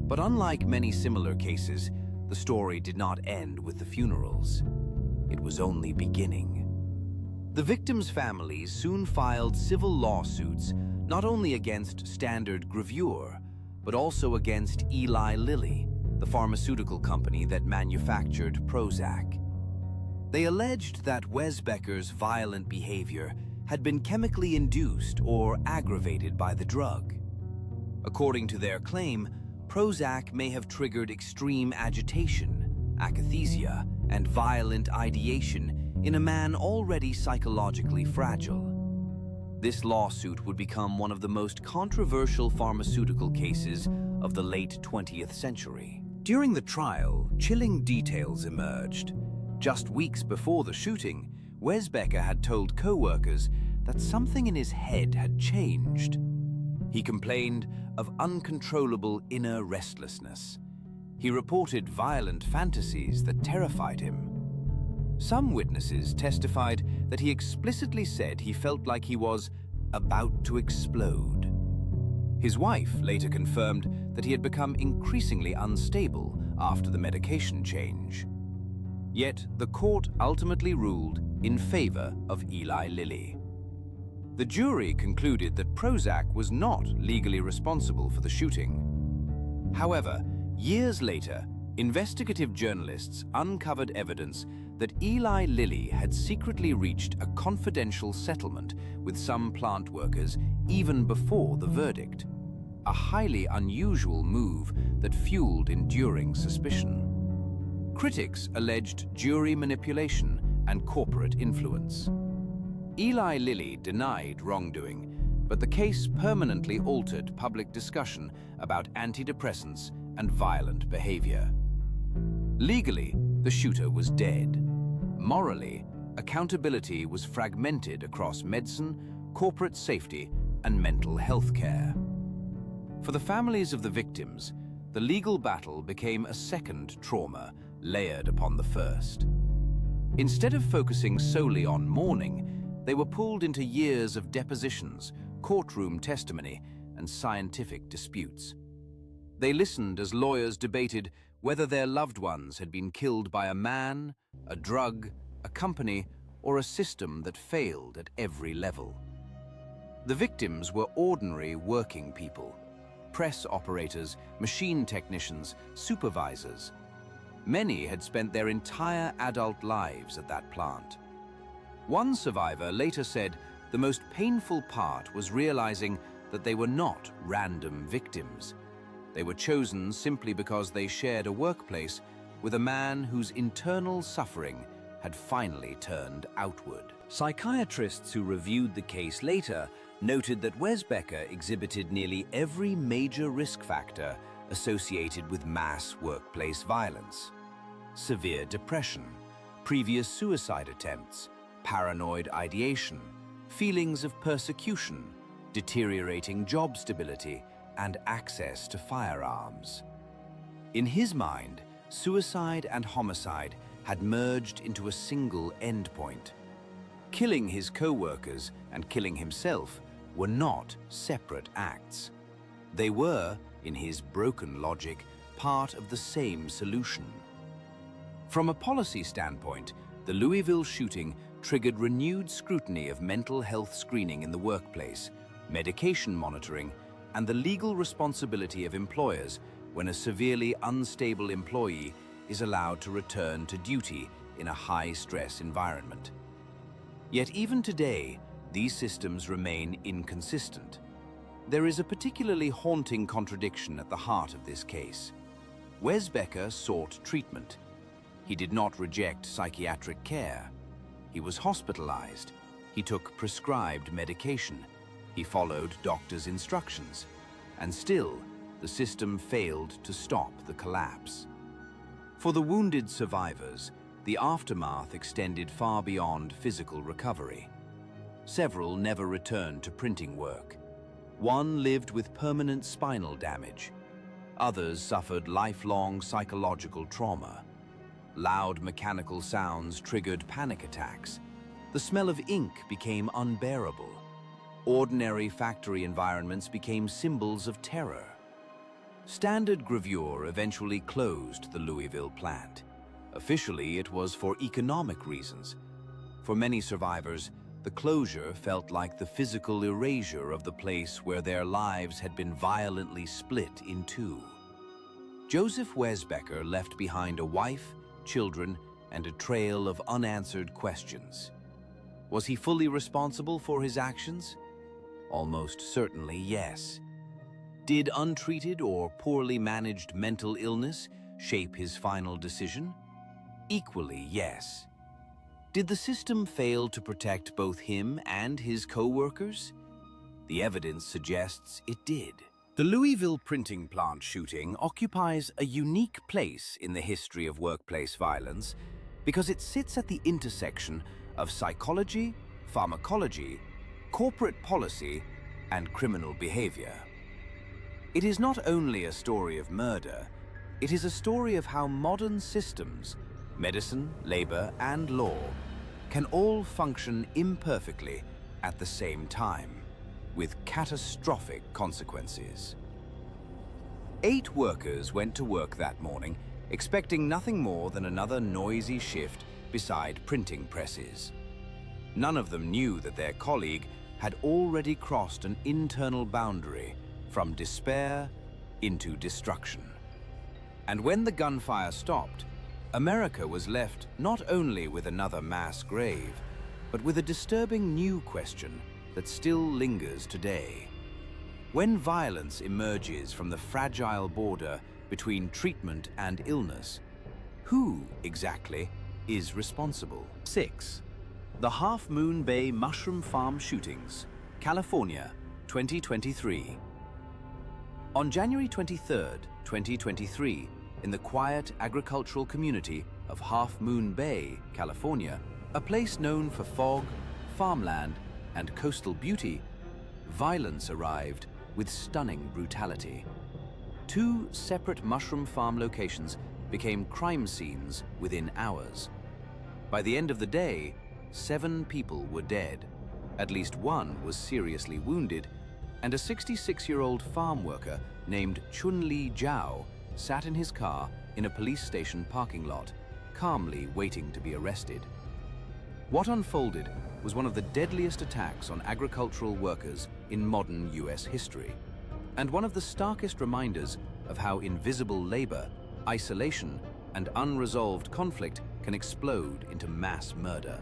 B: But unlike many similar cases, the story did not end with the funerals. It was only beginning. The victims' families soon filed civil lawsuits not only against Standard Gravure, but also against Eli Lilly, the pharmaceutical company that manufactured Prozac. They alleged that Wesbecker's violent behavior had been chemically induced or aggravated by the drug. According to their claim, Prozac may have triggered extreme agitation, akathisia, and violent ideation in a man already psychologically fragile. This lawsuit would become one of the most controversial pharmaceutical cases of the late 20th century. During the trial, chilling details emerged. Just weeks before the shooting, Wesbecker had told co-workers that something in his head had changed. He complained of uncontrollable inner restlessness. He reported violent fantasies that terrified him. Some witnesses testified that he explicitly said he felt like he was about to explode. His wife later confirmed that he had become increasingly unstable after the medication change. Yet the court ultimately ruled in favor of Eli Lilly. The jury concluded that Prozac was not legally responsible for the shooting. However, years later, investigative journalists uncovered evidence that Eli Lilly had secretly reached a confidential settlement with some plant workers even before the verdict, a highly unusual move that fueled enduring suspicion. Critics alleged jury manipulation and corporate influence. Eli Lilly denied wrongdoing, but the case permanently altered public discussion about antidepressants and violent behavior. Legally, the shooter was dead. Morally, accountability was fragmented across medicine, corporate safety, and mental health care. For the families of the victims, the legal battle became a second trauma layered upon the first. Instead of focusing solely on mourning, they were pulled into years of depositions, courtroom testimony, and scientific disputes. They listened as lawyers debated whether their loved ones had been killed by a man, a drug, a company, or a system that failed at every level. The victims were ordinary working people, press operators, machine technicians, supervisors. Many had spent their entire adult lives at that plant. One survivor later said the most painful part was realizing that they were not random victims. They were chosen simply because they shared a workplace with a man whose internal suffering had finally turned outward. Psychiatrists who reviewed the case later noted that Wesbecker exhibited nearly every major risk factor associated with mass workplace violence: severe depression, previous suicide attempts, paranoid ideation, feelings of persecution, deteriorating job stability, and access to firearms. In his mind, suicide and homicide had merged into a single endpoint. Killing his co-workers and killing himself were not separate acts. They were, in his broken logic, part of the same solution. From a policy standpoint, the Louisville shooting triggered renewed scrutiny of mental health screening in the workplace, medication monitoring, and the legal responsibility of employers when a severely unstable employee is allowed to return to duty in a high-stress environment. Yet even today, these systems remain inconsistent. There is a particularly haunting contradiction at the heart of this case. Wesbecker sought treatment. He did not reject psychiatric care. He was hospitalized. He took prescribed medication. He followed doctors' instructions. And still, the system failed to stop the collapse. For the wounded survivors, the aftermath extended far beyond physical recovery. Several never returned to printing work. One lived with permanent spinal damage. Others suffered lifelong psychological trauma. Loud mechanical sounds triggered panic attacks. The smell of ink became unbearable. Ordinary factory environments became symbols of terror. Standard Gravure eventually closed the Louisville plant. Officially, it was for economic reasons. For many survivors, the closure felt like the physical erasure of the place where their lives had been violently split in two. Joseph Wesbecker left behind a wife, children, and a trail of unanswered questions. Was he fully responsible for his actions? Almost certainly, yes. Did untreated or poorly managed mental illness shape his final decision? Equally, yes. Did the system fail to protect both him and his co-workers? The evidence suggests it did. The Louisville printing plant shooting occupies a unique place in the history of workplace violence because it sits at the intersection of psychology, pharmacology, corporate policy, and criminal behavior. It is not only a story of murder, it is a story of how modern systems, medicine, labor, and law, can all function imperfectly at the same time, with catastrophic consequences. 8 workers went to work that morning, expecting nothing more than another noisy shift beside printing presses. None of them knew that their colleague had already crossed an internal boundary from despair into destruction. And when the gunfire stopped, America was left not only with another mass grave, but with a disturbing new question that still lingers today. When violence emerges from the fragile border between treatment and illness, who exactly is responsible? 6. The Half Moon Bay Mushroom Farm Shootings, California, 2023. On January 23, 2023, in the quiet agricultural community of Half Moon Bay, California, a place known for fog, farmland, and coastal beauty, violence arrived with stunning brutality. 2 separate mushroom farm locations became crime scenes within hours. By the end of the day, 7 people were dead, at least 1 was seriously wounded, and a 66-year-old farm worker named Chun-Li Zhao sat in his car in a police station parking lot, calmly waiting to be arrested. What unfolded was one of the deadliest attacks on agricultural workers in modern US history, and one of the starkest reminders of how invisible labor, isolation, and unresolved conflict can explode into mass murder.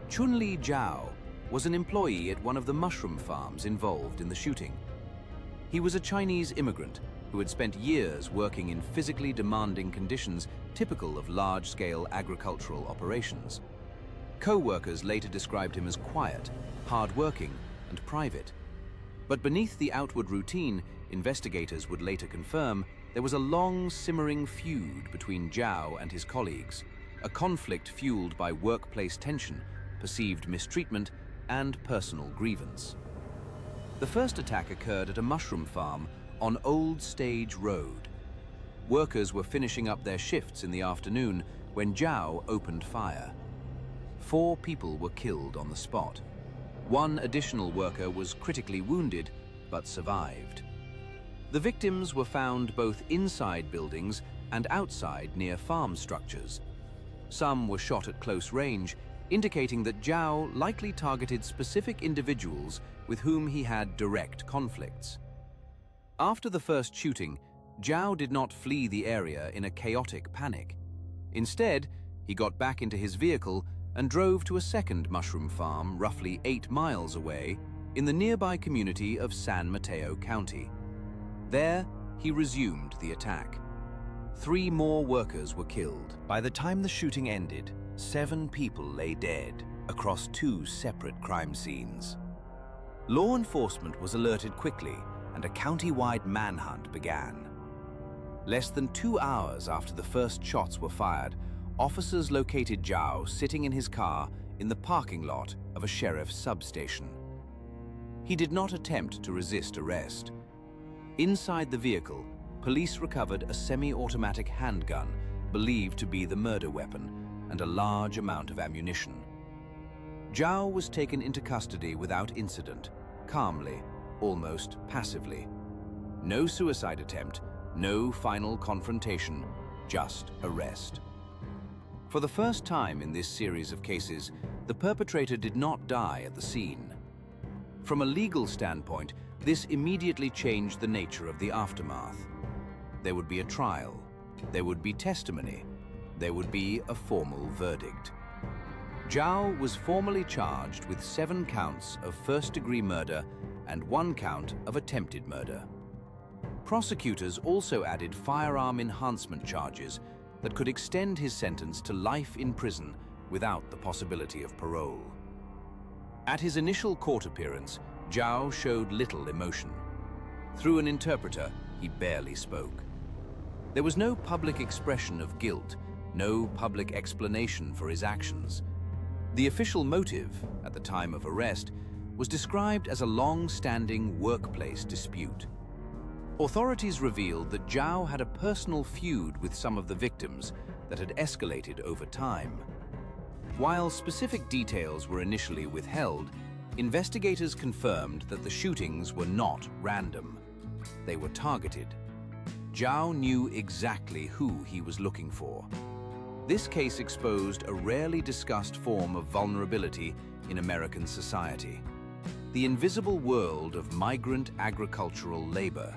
B: Chun-Li Zhao was an employee at one of the mushroom farms involved in the shooting. He was a Chinese immigrant who had spent years working in physically demanding conditions typical of large-scale agricultural operations. Co-workers later described him as quiet, hard-working, and private. But beneath the outward routine, investigators would later confirm there was a long, simmering feud between Zhao and his colleagues, a conflict fueled by workplace tension, perceived mistreatment, and personal grievance. The first attack occurred at a mushroom farm on Old Stage Road. Workers were finishing up their shifts in the afternoon when Zhao opened fire. 4 people were killed on the spot. 1 additional worker was critically wounded, but survived. The victims were found both inside buildings and outside near farm structures. Some were shot at close range, indicating that Zhao likely targeted specific individuals with whom he had direct conflicts. After the first shooting, Zhao did not flee the area in a chaotic panic. Instead, he got back into his vehicle and drove to a second mushroom farm roughly 8 miles away in the nearby community of San Mateo County. There, he resumed the attack. 3 more workers were killed. By the time the shooting ended, 7 people lay dead across 2 separate crime scenes. Law enforcement was alerted quickly, and a county-wide manhunt began. Less than 2 hours after the first shots were fired, officers located Zhao sitting in his car in the parking lot of a sheriff's substation. He did not attempt to resist arrest. Inside the vehicle, police recovered a semi-automatic handgun
A: believed to be the murder weapon, and a large amount of ammunition. Zhao was taken into custody without incident, calmly, almost passively. No suicide attempt, no final confrontation, just arrest. For the first time in this series of cases, the perpetrator did not die at the scene. From a legal standpoint, this immediately changed the nature of the aftermath. There would be a trial, there would be testimony, there would be a formal verdict. Zhao was formally charged with 7 counts of first-degree murder and 1 count of attempted murder. Prosecutors also added firearm enhancement charges that could extend his sentence to life in prison without the possibility of parole. At his initial court appearance, Zhao showed little emotion. Through an interpreter, he barely spoke. There was no public expression of guilt, no public explanation for his actions. The official motive, at the time of arrest, was described as a long-standing workplace dispute. Authorities revealed that Zhao had a personal feud with some of the victims that had escalated over time. While specific details were initially withheld, investigators confirmed that the shootings were not random. They were targeted. Zhao knew exactly who he was looking for. This case exposed a rarely discussed form of vulnerability in American society: the invisible world of migrant agricultural labor.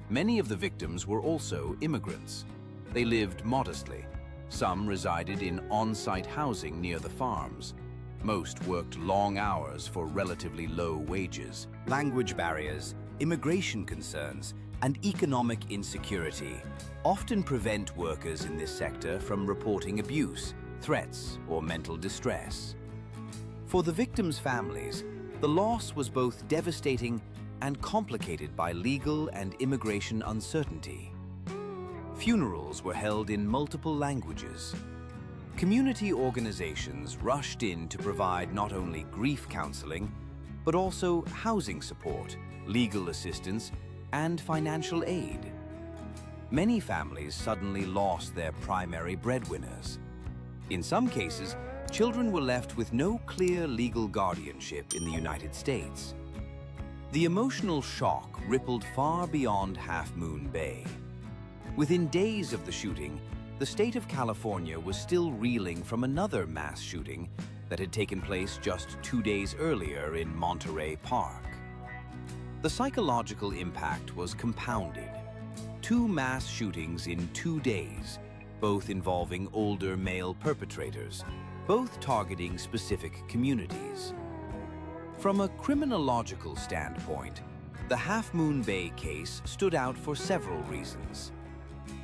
A: Many of the victims were also immigrants. They lived modestly. Some resided in on-site housing near the farms. Most worked long hours for relatively low wages.
B: Language barriers, immigration concerns, and economic insecurity often prevent workers in this sector from reporting abuse, threats, or mental distress. For the victims' families, the loss was both devastating and complicated by legal and immigration uncertainty. Funerals were held in multiple languages. Community organizations rushed in to provide not only grief counseling, but also housing support, legal assistance, and financial aid. Many families suddenly lost their primary breadwinners. In some cases, children were left with no clear legal guardianship in the United States. The emotional shock rippled far beyond Half Moon Bay. Within days of the shooting, the state of California was still reeling from another mass shooting that had taken place just 2 days earlier in Monterey Park. The psychological impact was compounded. 2 mass shootings in 2 days, both involving older male perpetrators, both targeting specific communities. From a criminological standpoint, the Half Moon Bay case stood out for several reasons.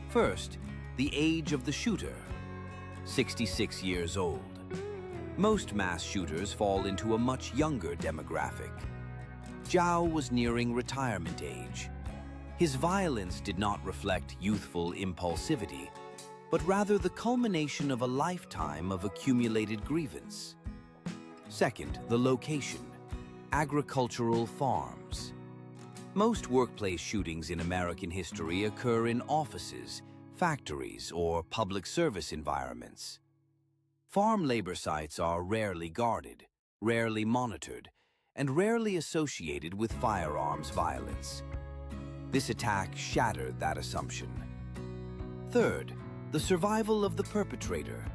B: First, the age of the shooter, 66 years old. Most mass shooters fall into a much younger demographic. Zhao was nearing retirement age. His violence did not reflect youthful impulsivity, but rather the culmination of a lifetime of accumulated grievance. Second, the location: agricultural farms. Most workplace shootings in American history occur in offices, factories, or public service environments. Farm labor sites are rarely guarded, rarely monitored, and rarely associated with firearms violence. This attack shattered that assumption. Third, the survival of the perpetrator.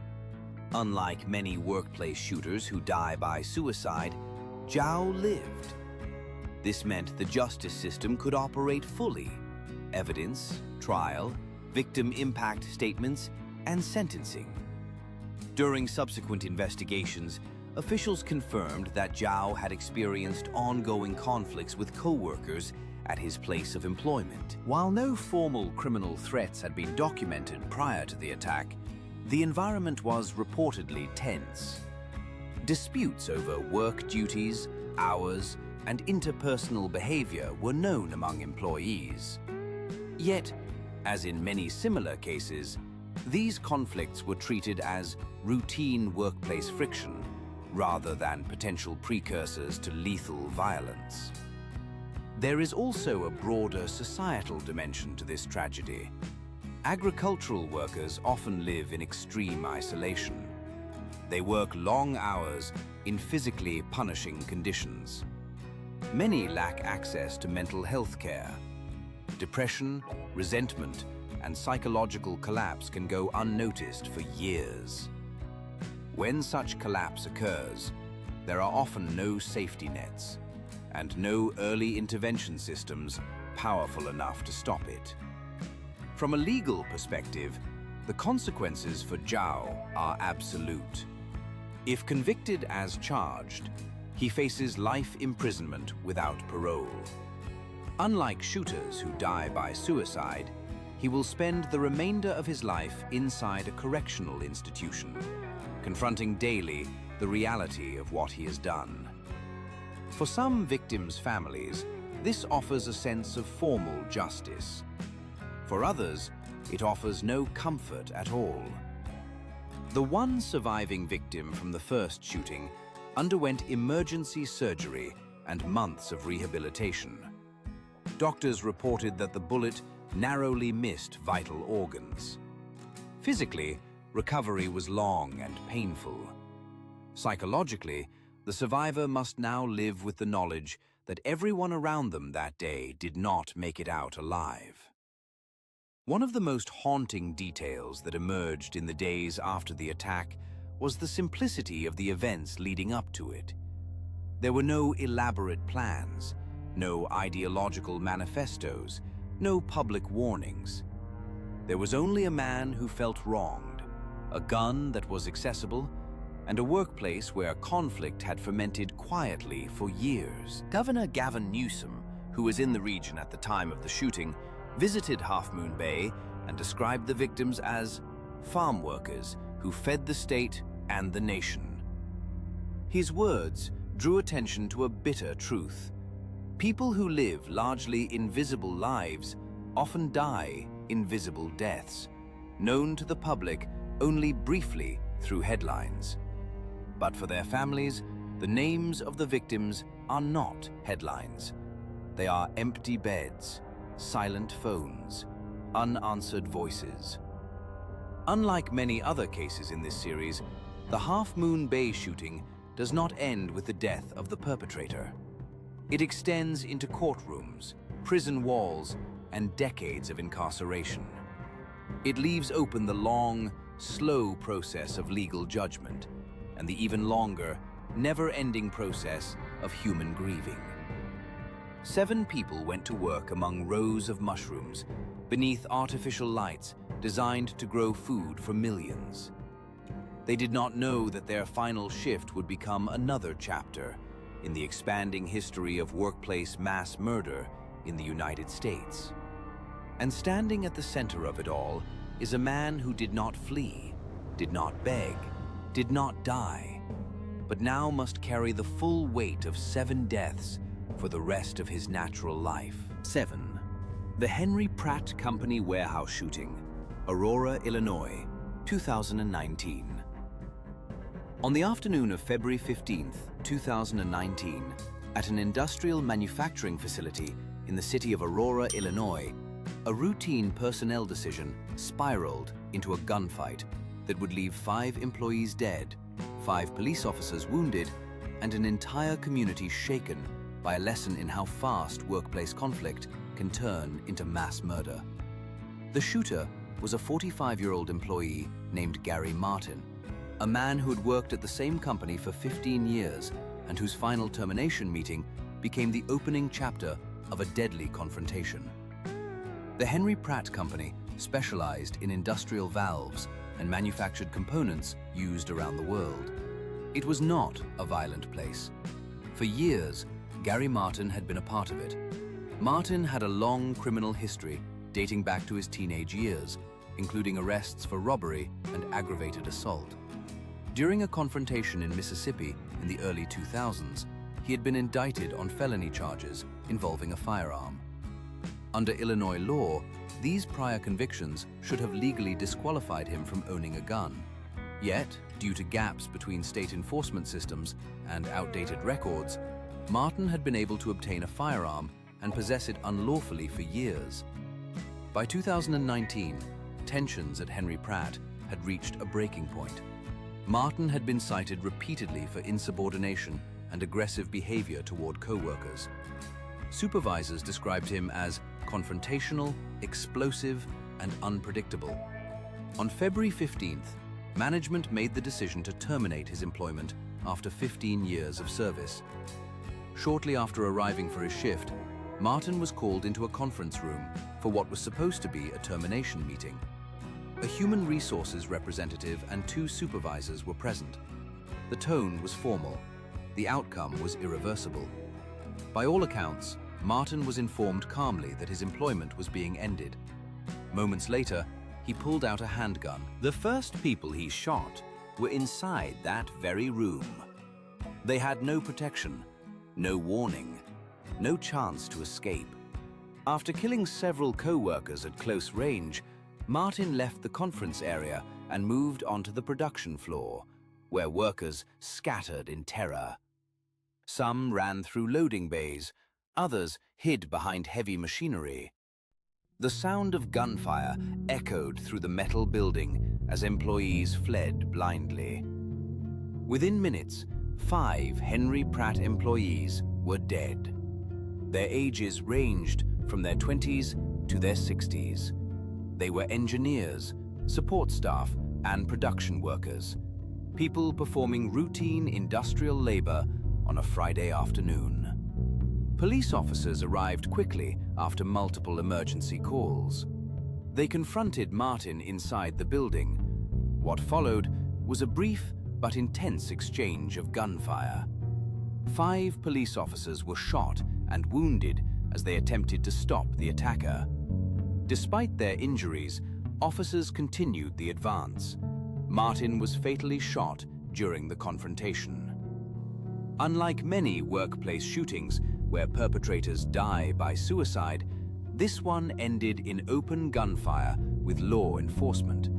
B: Unlike many workplace shooters who die by suicide, Zhao lived. This meant the justice system could operate fully: evidence, trial, victim impact statements, and sentencing. During subsequent investigations, officials confirmed that Zhao had experienced ongoing conflicts with co-workers at his place of employment. While no formal criminal threats had been documented prior to the attack, the environment was reportedly tense. Disputes over work duties, hours, and interpersonal behavior were known among employees. Yet, as in many similar cases, these conflicts were treated as routine workplace friction rather than potential precursors to lethal violence. There is also a broader societal dimension to this tragedy. Agricultural workers often live in extreme isolation. They work long hours in physically punishing conditions. Many lack access to mental health care. Depression, resentment, and psychological collapse can go unnoticed for years. When such collapse occurs, there are often no safety nets and no early intervention systems powerful enough to stop it. From a legal perspective, the consequences for Zhao are absolute. If convicted as charged, he faces life imprisonment without parole. Unlike shooters who die by suicide, he will spend the remainder of his life inside a correctional institution, confronting daily the reality of what he has done. For some victims' families, this offers a sense of formal justice. For others, it offers no comfort at all. The one surviving victim from the first shooting underwent emergency surgery and months of rehabilitation. Doctors reported that the bullet narrowly missed vital organs. Physically, recovery was long and painful. Psychologically, the survivor must now live with the knowledge that everyone around them that day did not make it out alive. One of the most haunting details that emerged in the days after the attack was the simplicity of the events leading up to it. There were no elaborate plans, no ideological manifestos, no public warnings. There was only a man who felt wronged, a gun that was accessible, and a workplace where conflict had fermented quietly for years. Governor Gavin Newsom, who was in the region at the time of the shooting, visited Half Moon Bay and described the victims as farm workers who fed the state and the nation. His words drew attention to a bitter truth. People who live largely invisible lives often die invisible deaths, known to the public only briefly through headlines. But for their families, the names of the victims are not headlines. They are empty beds, silent phones, unanswered voices. Unlike many other cases in this series, the Half Moon Bay shooting does not end with the death of the perpetrator. It extends into courtrooms, prison walls, and decades of incarceration. It leaves open the long, slow process of legal judgment and the even longer, never-ending process of human grieving. 7 people went to work among rows of mushrooms beneath artificial lights designed to grow food for millions. They did not know that their final shift would become another chapter in the expanding history of workplace mass murder in the United States. And standing at the center of it all is a man who did not flee, did not beg, did not die, but now must carry the full weight of 7 deaths for the rest of his natural life. 7. The Henry Pratt Company warehouse shooting, Aurora, Illinois, 2019. On the afternoon of February 15, 2019, at an industrial manufacturing facility in the city of Aurora, Illinois, a routine personnel decision spiraled into a gunfight that would leave 5 employees dead, 5 police officers wounded, and an entire community shaken by a lesson in how fast workplace conflict can turn into mass murder. The shooter was a 45-year-old employee named Gary Martin, a man who had worked at the same company for 15 years and whose final termination meeting became the opening chapter of a deadly confrontation. The Henry Pratt Company specialized in industrial valves and manufactured components used around the world. It was not a violent place. For years, Gary Martin had been a part of it. Martin had a long criminal history dating back to his teenage years, including arrests for robbery and aggravated assault. During a confrontation in Mississippi in the early 2000s, he had been indicted on felony charges involving a firearm. Under Illinois law, these prior convictions should have legally disqualified him from owning a gun. Yet, due to gaps between state enforcement systems and outdated records, Martin had been able to obtain a firearm and possess it unlawfully for years. By 2019, tensions at Henry Pratt had reached a breaking point. Martin had been cited repeatedly for insubordination and aggressive behavior toward co-workers. Supervisors described him as confrontational, explosive, and unpredictable. On February 15th, management made the decision to terminate his employment after 15 years of service. Shortly after arriving for his shift, Martin was called into a conference room for what was supposed to be a termination meeting. A human resources representative and 2 supervisors were present. The tone was formal. The outcome was irreversible. By all accounts, Martin was informed calmly that his employment was being ended. Moments later, he pulled out a handgun.
A: The first people he shot were inside that very room. They had no protection, no warning, no chance to escape. After killing several co-workers at close range, Martin left the conference area and moved onto the production floor, where workers scattered in terror. Some ran through loading bays, others hid behind heavy machinery. The sound of gunfire echoed through the metal building as employees fled blindly. Within minutes, 5 Henry Pratt employees were dead. Their ages ranged from their 20s to their 60s. They were engineers, support staff, and production workers, people performing routine industrial labor on a Friday afternoon. Police officers arrived quickly after multiple emergency calls. They confronted Martin inside the building. What followed was a brief but intense exchange of gunfire. 5 police officers were shot and wounded as they attempted to stop the attacker. Despite their injuries, officers continued the advance. Martin was fatally shot during the confrontation. Unlike many workplace shootings where perpetrators die by suicide, this one ended in open gunfire with law enforcement.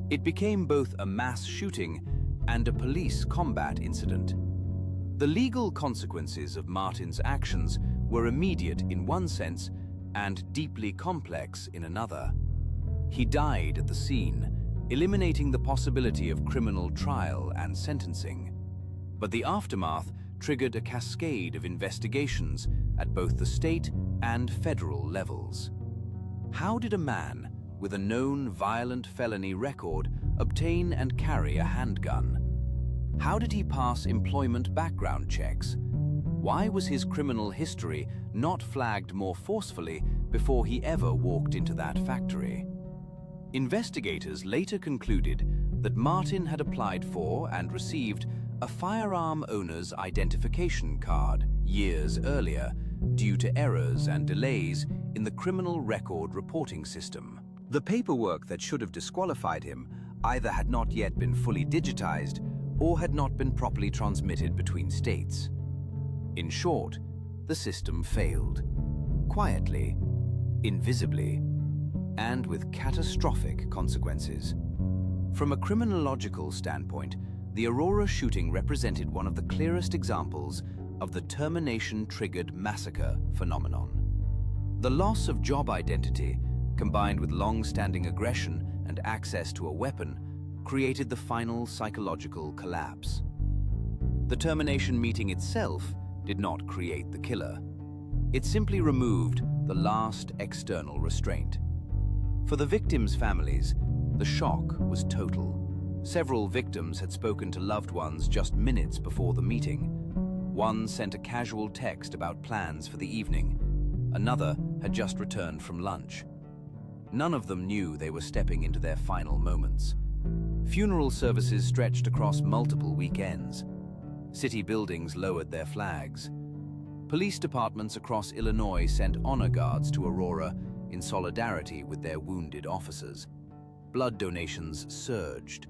A: It became both a mass shooting and a police combat incident. The legal consequences of Martin's actions were immediate in one sense and deeply complex in another. He died at the scene, eliminating the possibility of criminal trial and sentencing. But the aftermath triggered a cascade of investigations at both the state and federal levels. How did a man with a known violent felony record obtain and carry a handgun? How did he pass employment background checks? Why was his criminal history not flagged more forcefully before he ever walked into that factory? Investigators later concluded that Martin had applied for and received a firearm owner's identification card years earlier due to errors and delays in the criminal record reporting system. The paperwork that should have disqualified him either had not yet been fully digitized or had not been properly transmitted between states. In short, the system failed, quietly, invisibly, and with catastrophic consequences. From a criminological standpoint, the Aurora shooting represented one of the clearest examples of the termination-triggered massacre phenomenon. The loss of job identity, combined with long-standing aggression and access to a weapon, created the final psychological collapse. The termination meeting itself did not create the killer. It simply removed the last external restraint. For the victims' families, the shock was total. Several victims had spoken to loved ones just minutes before the meeting. One sent a casual text about plans for the evening. Another had just returned from lunch. None of them knew they were stepping into their final moments. Funeral services stretched across multiple weekends. City buildings lowered their flags. Police departments across Illinois sent honor guards to Aurora in solidarity with their wounded officers. Blood donations surged.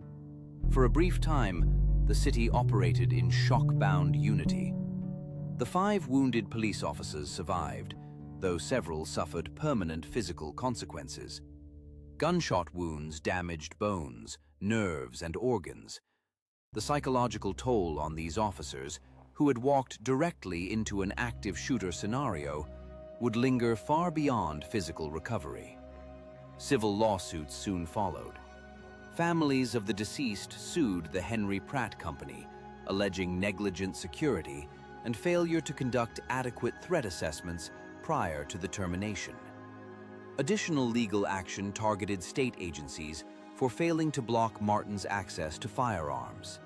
A: For a brief time, the city operated in shock-bound unity. The 5 wounded police officers survived, though several suffered permanent physical consequences. Gunshot wounds damaged bones, nerves, and organs. The psychological toll on these officers, who had walked directly into an active shooter scenario, would linger far beyond physical recovery.
B: Civil lawsuits soon followed. Families of the deceased sued the Henry Pratt Company, alleging negligent security and failure to conduct adequate threat assessments prior to the termination. Additional legal action targeted state agencies for failing to block Martin's access to firearms.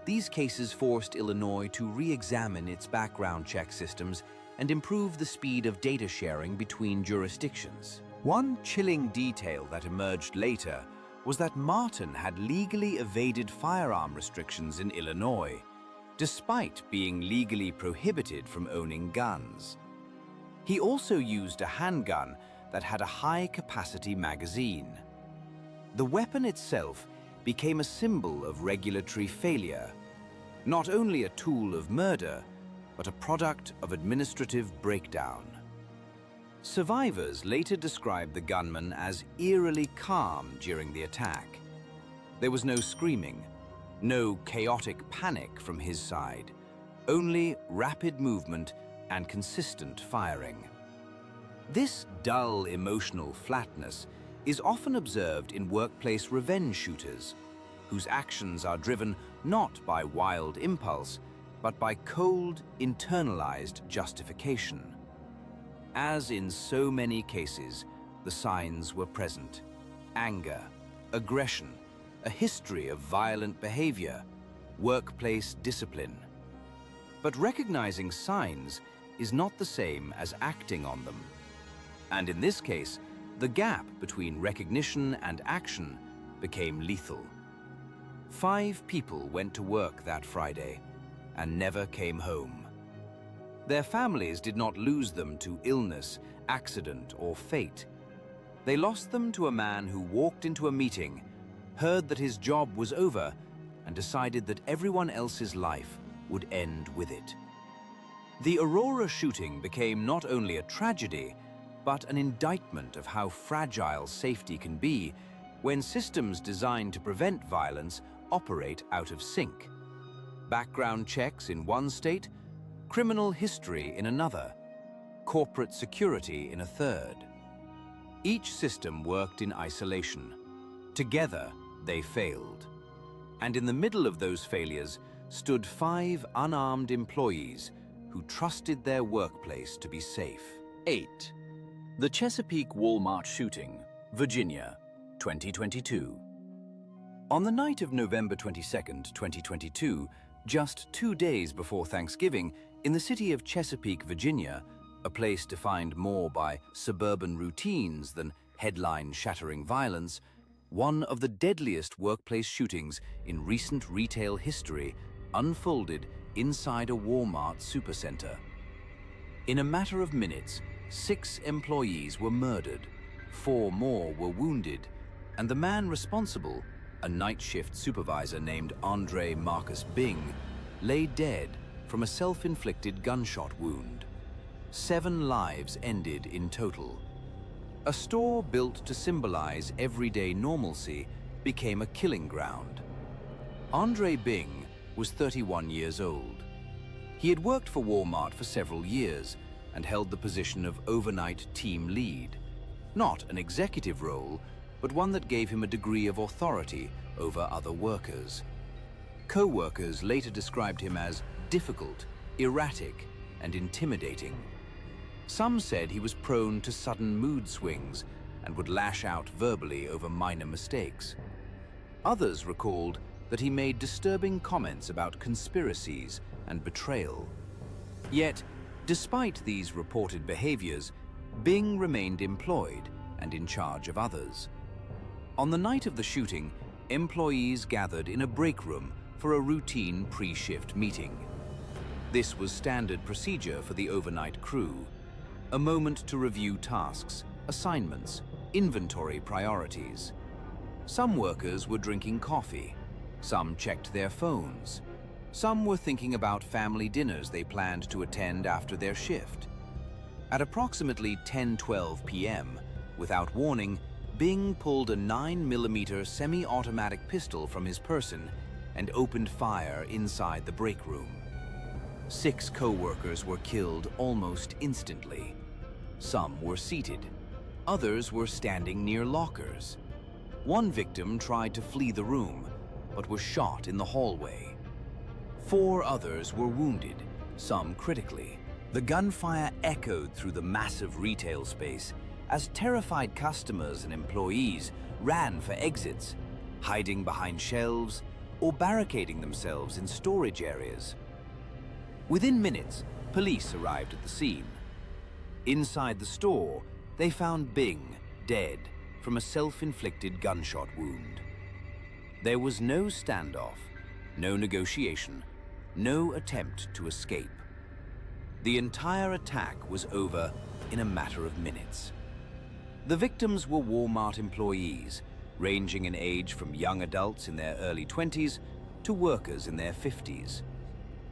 B: These cases forced Illinois to re-examine its background check systems and improve the speed of data sharing between jurisdictions. One chilling detail that emerged later was that Martin had legally evaded firearm restrictions in Illinois, despite being legally prohibited from owning guns. He also used a handgun that had a high-capacity magazine. The weapon itself became a symbol of regulatory failure, not only a tool of murder, but a product of administrative breakdown. Survivors later described the gunman as eerily calm during the attack. There was no screaming, no chaotic panic from his side, only rapid movement and consistent firing. This dull emotional flatness is often observed in workplace revenge shooters, whose actions are driven not by wild impulse, but by cold, internalized justification. As in so many cases, the signs were present: anger, aggression, a history of violent behavior, workplace discipline. But recognizing signs is not the same as acting on them. And in this case, the gap between recognition and action became lethal. 5 people went to work that Friday and never came home. Their families did not lose them to illness, accident, or fate. They lost them to a man who walked into a meeting, heard that his job was over, and decided that everyone else's life would end with it. The Aurora shooting became not only a tragedy, but an indictment of how fragile safety can be when systems designed to prevent violence operate out of sync. Background checks in one state, criminal history in another, corporate security in a third. Each system worked in isolation. Together, they failed. And in the middle of those failures stood 5 unarmed employees who trusted their workplace to be safe.
A: 8. The Chesapeake Walmart shooting, Virginia, 2022. On the night of November 22, 2022, just 2 days before Thanksgiving, in the city of Chesapeake, Virginia, a place defined more by suburban routines than headline-shattering violence, one of the deadliest workplace shootings in recent retail history unfolded inside a Walmart supercenter. In a matter of minutes, 6 employees were murdered, 4 more were wounded, and the man responsible, a night shift supervisor named Andre Marcus Bing, lay dead from a self-inflicted gunshot wound. 7 lives ended in total. A store built to symbolize everyday normalcy became a killing ground. Andre Bing was 31 years old. He had worked for Walmart for several years and held the position of overnight team lead. Not an executive role, but one that gave him a degree of authority over other workers. Co-workers later described him as difficult, erratic, and intimidating. Some said he was prone to sudden mood swings and would lash out verbally over minor mistakes. Others recalled that he made disturbing comments about conspiracies and betrayal. Yet, despite these reported behaviors, Bing remained employed and in charge of others. On the night of the shooting, employees gathered in a break room for a routine pre-shift meeting. This was standard procedure for the overnight crew, a moment to review tasks, assignments, inventory priorities. Some workers were drinking coffee, some checked their phones, some were thinking about family dinners they planned to attend after their shift. At approximately 10:12 p.m., without warning, Bing pulled a 9mm semi-automatic pistol from his person and opened fire inside the break room. 6 co-workers were killed almost instantly. Some were seated.
B: Others were standing near lockers. One victim tried to flee the room, but was shot in the hallway. 4 others were wounded, some critically. The gunfire echoed through the massive retail space as terrified customers and employees ran for exits, hiding behind shelves or barricading themselves in storage areas. Within minutes, police arrived at the scene. Inside the store, they found Bing dead from a self-inflicted gunshot wound. There was no standoff, no negotiation, no attempt to escape. The entire attack was over in a matter of minutes. The victims were Walmart employees, ranging in age from young adults in their early 20s to workers in their 50s.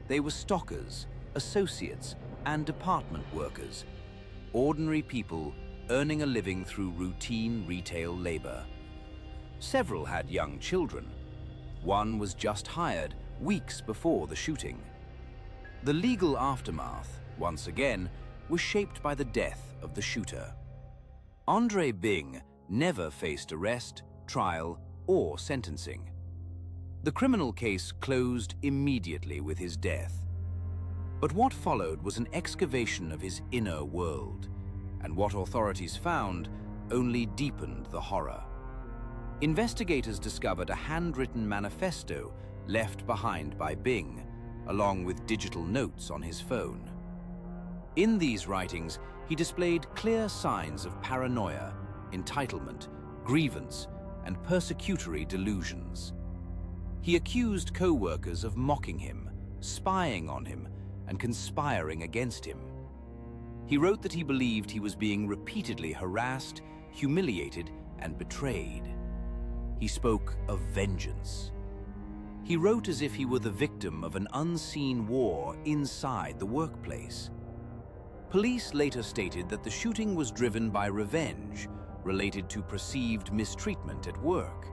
B: They were stockers, associates, and department workers, ordinary people earning a living through routine retail labor. Several had young children. One was just hired weeks before the shooting. The legal aftermath, once again, was shaped by the death of the shooter. Andre Bing never faced arrest, trial, or sentencing. The criminal case closed immediately with his death. But what followed was an excavation of his inner world, and what authorities found only deepened the horror. Investigators discovered a handwritten manifesto left behind by Bing, along with digital notes on his phone. In these writings, he displayed clear signs of paranoia, entitlement, grievance, and persecutory delusions. He accused co-workers of mocking him, spying on him, and conspiring against him. He wrote that he believed he was being repeatedly harassed, humiliated, and betrayed. He spoke of vengeance. He wrote as if he were the victim of an unseen war inside the workplace. Police later stated that the shooting was driven by revenge related to perceived mistreatment at work.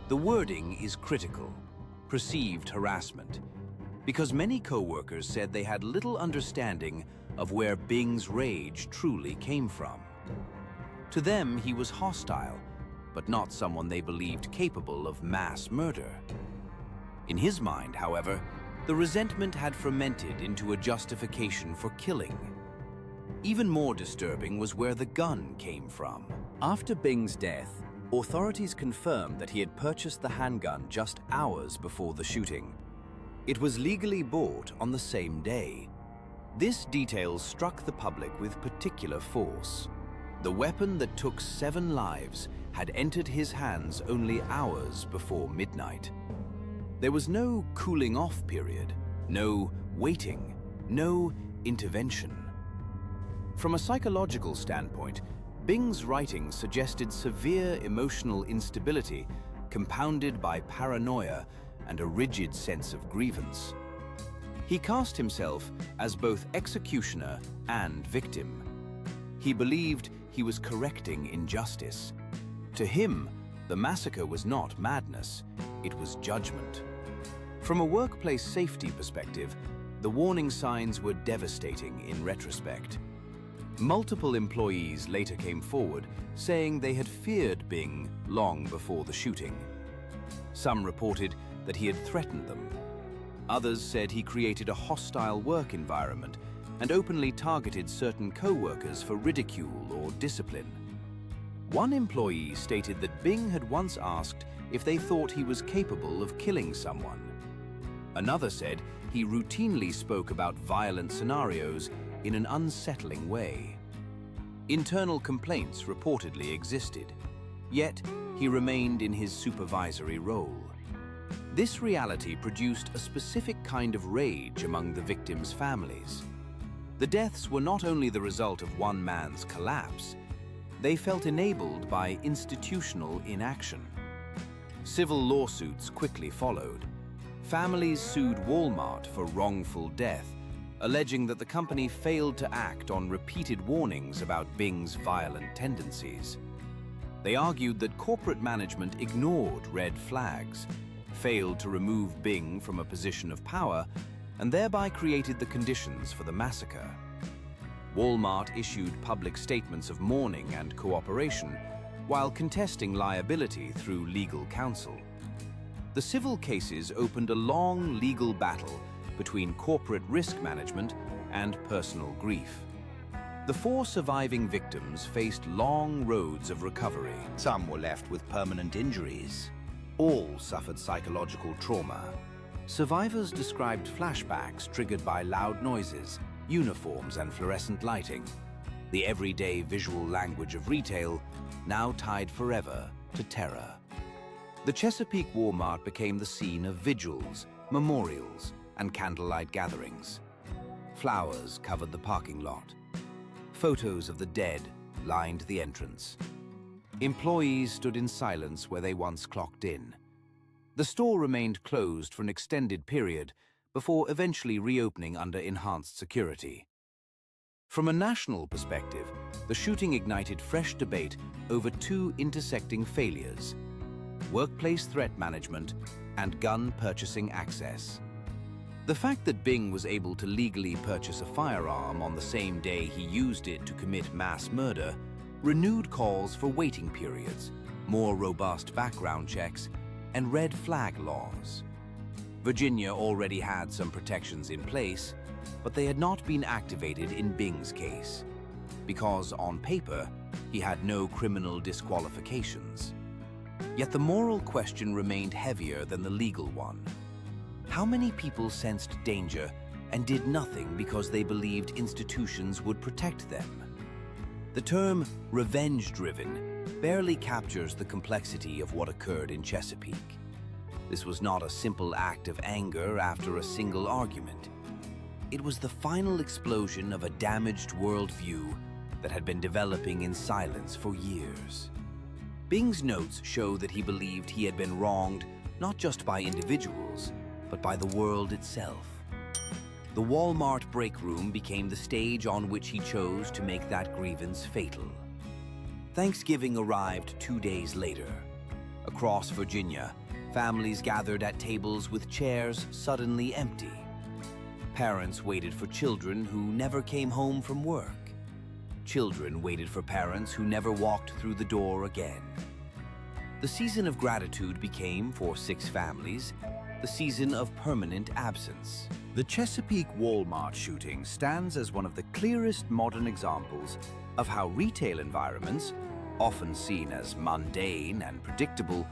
B: The wording is critical, perceived harassment, because many co-workers said they had little understanding of where Bing's rage truly came from. To them, he was hostile, but not someone they believed capable of mass murder. In his mind, however, the resentment had fermented into a justification for killing. Even more disturbing was where the gun came from. After Bing's death, authorities confirmed that he had purchased the handgun just hours before the shooting. It was legally bought on the same day. This detail struck the public with particular force. The weapon that took 7 lives had entered his hands only hours before midnight. There was no cooling off period, no waiting, no intervention. From a psychological standpoint, Bing's writings suggested severe emotional instability compounded by paranoia and a rigid sense of grievance. He cast himself as both executioner and victim. He believed he was correcting injustice. To him, the massacre was not madness, it was judgment. From a workplace safety perspective, the warning signs were devastating in retrospect. Multiple employees later came forward, saying they had feared Bing long before the shooting. Some reported that he had threatened them. Others said he created a hostile work environment and openly targeted certain co-workers for ridicule or discipline. One employee stated that Bing had once asked if they thought he was capable of killing someone. Another said he routinely spoke about violent scenarios in an unsettling way. Internal complaints reportedly existed, yet he remained in his supervisory role. This reality produced a specific kind of rage among the victims' families. The deaths were not only the result of one man's collapse, they felt enabled by institutional inaction. Civil lawsuits quickly followed. Families sued Walmart for wrongful death, alleging that the company failed to act on repeated warnings about Bing's violent tendencies. They argued that corporate management ignored red flags, failed to remove Bing from a position of power, and thereby created the conditions for the massacre.
A: Walmart issued public statements of mourning and cooperation, while contesting liability through legal counsel. The civil cases opened a long legal battle between corporate risk management and personal grief. The 4 surviving victims faced long roads of recovery.
B: Some were left with permanent injuries. All suffered psychological trauma.
A: Survivors described flashbacks triggered by loud noises, uniforms, and fluorescent lighting. The everyday visual language of retail, now tied forever to terror. The Chesapeake Walmart became the scene of vigils, memorials, and candlelight gatherings. Flowers covered the parking lot. Photos of the dead lined the entrance. Employees stood in silence where they once clocked in. The store remained closed for an extended period before eventually reopening under enhanced security. From a national perspective, the shooting ignited fresh debate over 2 intersecting failures: workplace threat management and gun purchasing access. The fact that Bing was able to legally purchase a firearm on the same day he used it to commit mass murder renewed calls for waiting periods, more robust background checks, and red flag laws. Virginia already had some protections in place, but they had not been activated in Bing's case, because on paper, he had no criminal disqualifications. Yet the moral question remained heavier than the legal one. How many people sensed danger and did nothing because they believed institutions would protect them? The term revenge-driven barely captures the complexity of what occurred in Chesapeake. This was not a simple act of anger after a single argument. It was the final explosion of a damaged worldview that had been developing in silence for years. Bing's notes show that he believed he had been wronged not just by individuals, but by the world itself. The Walmart break room became the stage on which he chose to make that grievance fatal. Thanksgiving arrived 2 days later. Across Virginia, families gathered at tables with chairs suddenly empty. Parents waited for children who never came home from work. Children waited for parents who never walked through the door again. The season of gratitude became, for 6 families, the season of permanent absence. The Chesapeake Walmart shooting stands as one of the clearest modern examples of how retail environments, often seen as mundane and predictable,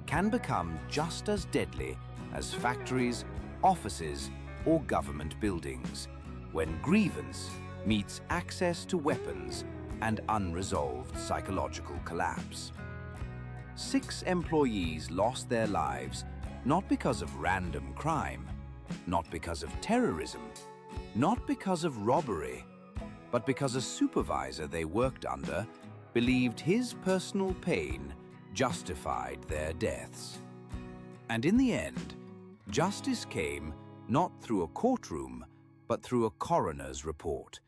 A: can become just as deadly as factories, offices, or government buildings, when grievance meets access to weapons and unresolved psychological collapse. 6 employees lost their lives not because of random crime, not because of terrorism, not because of robbery, but because a supervisor they worked under believed his personal pain justified their deaths. And in the end, justice came not through a courtroom, but through a coroner's report,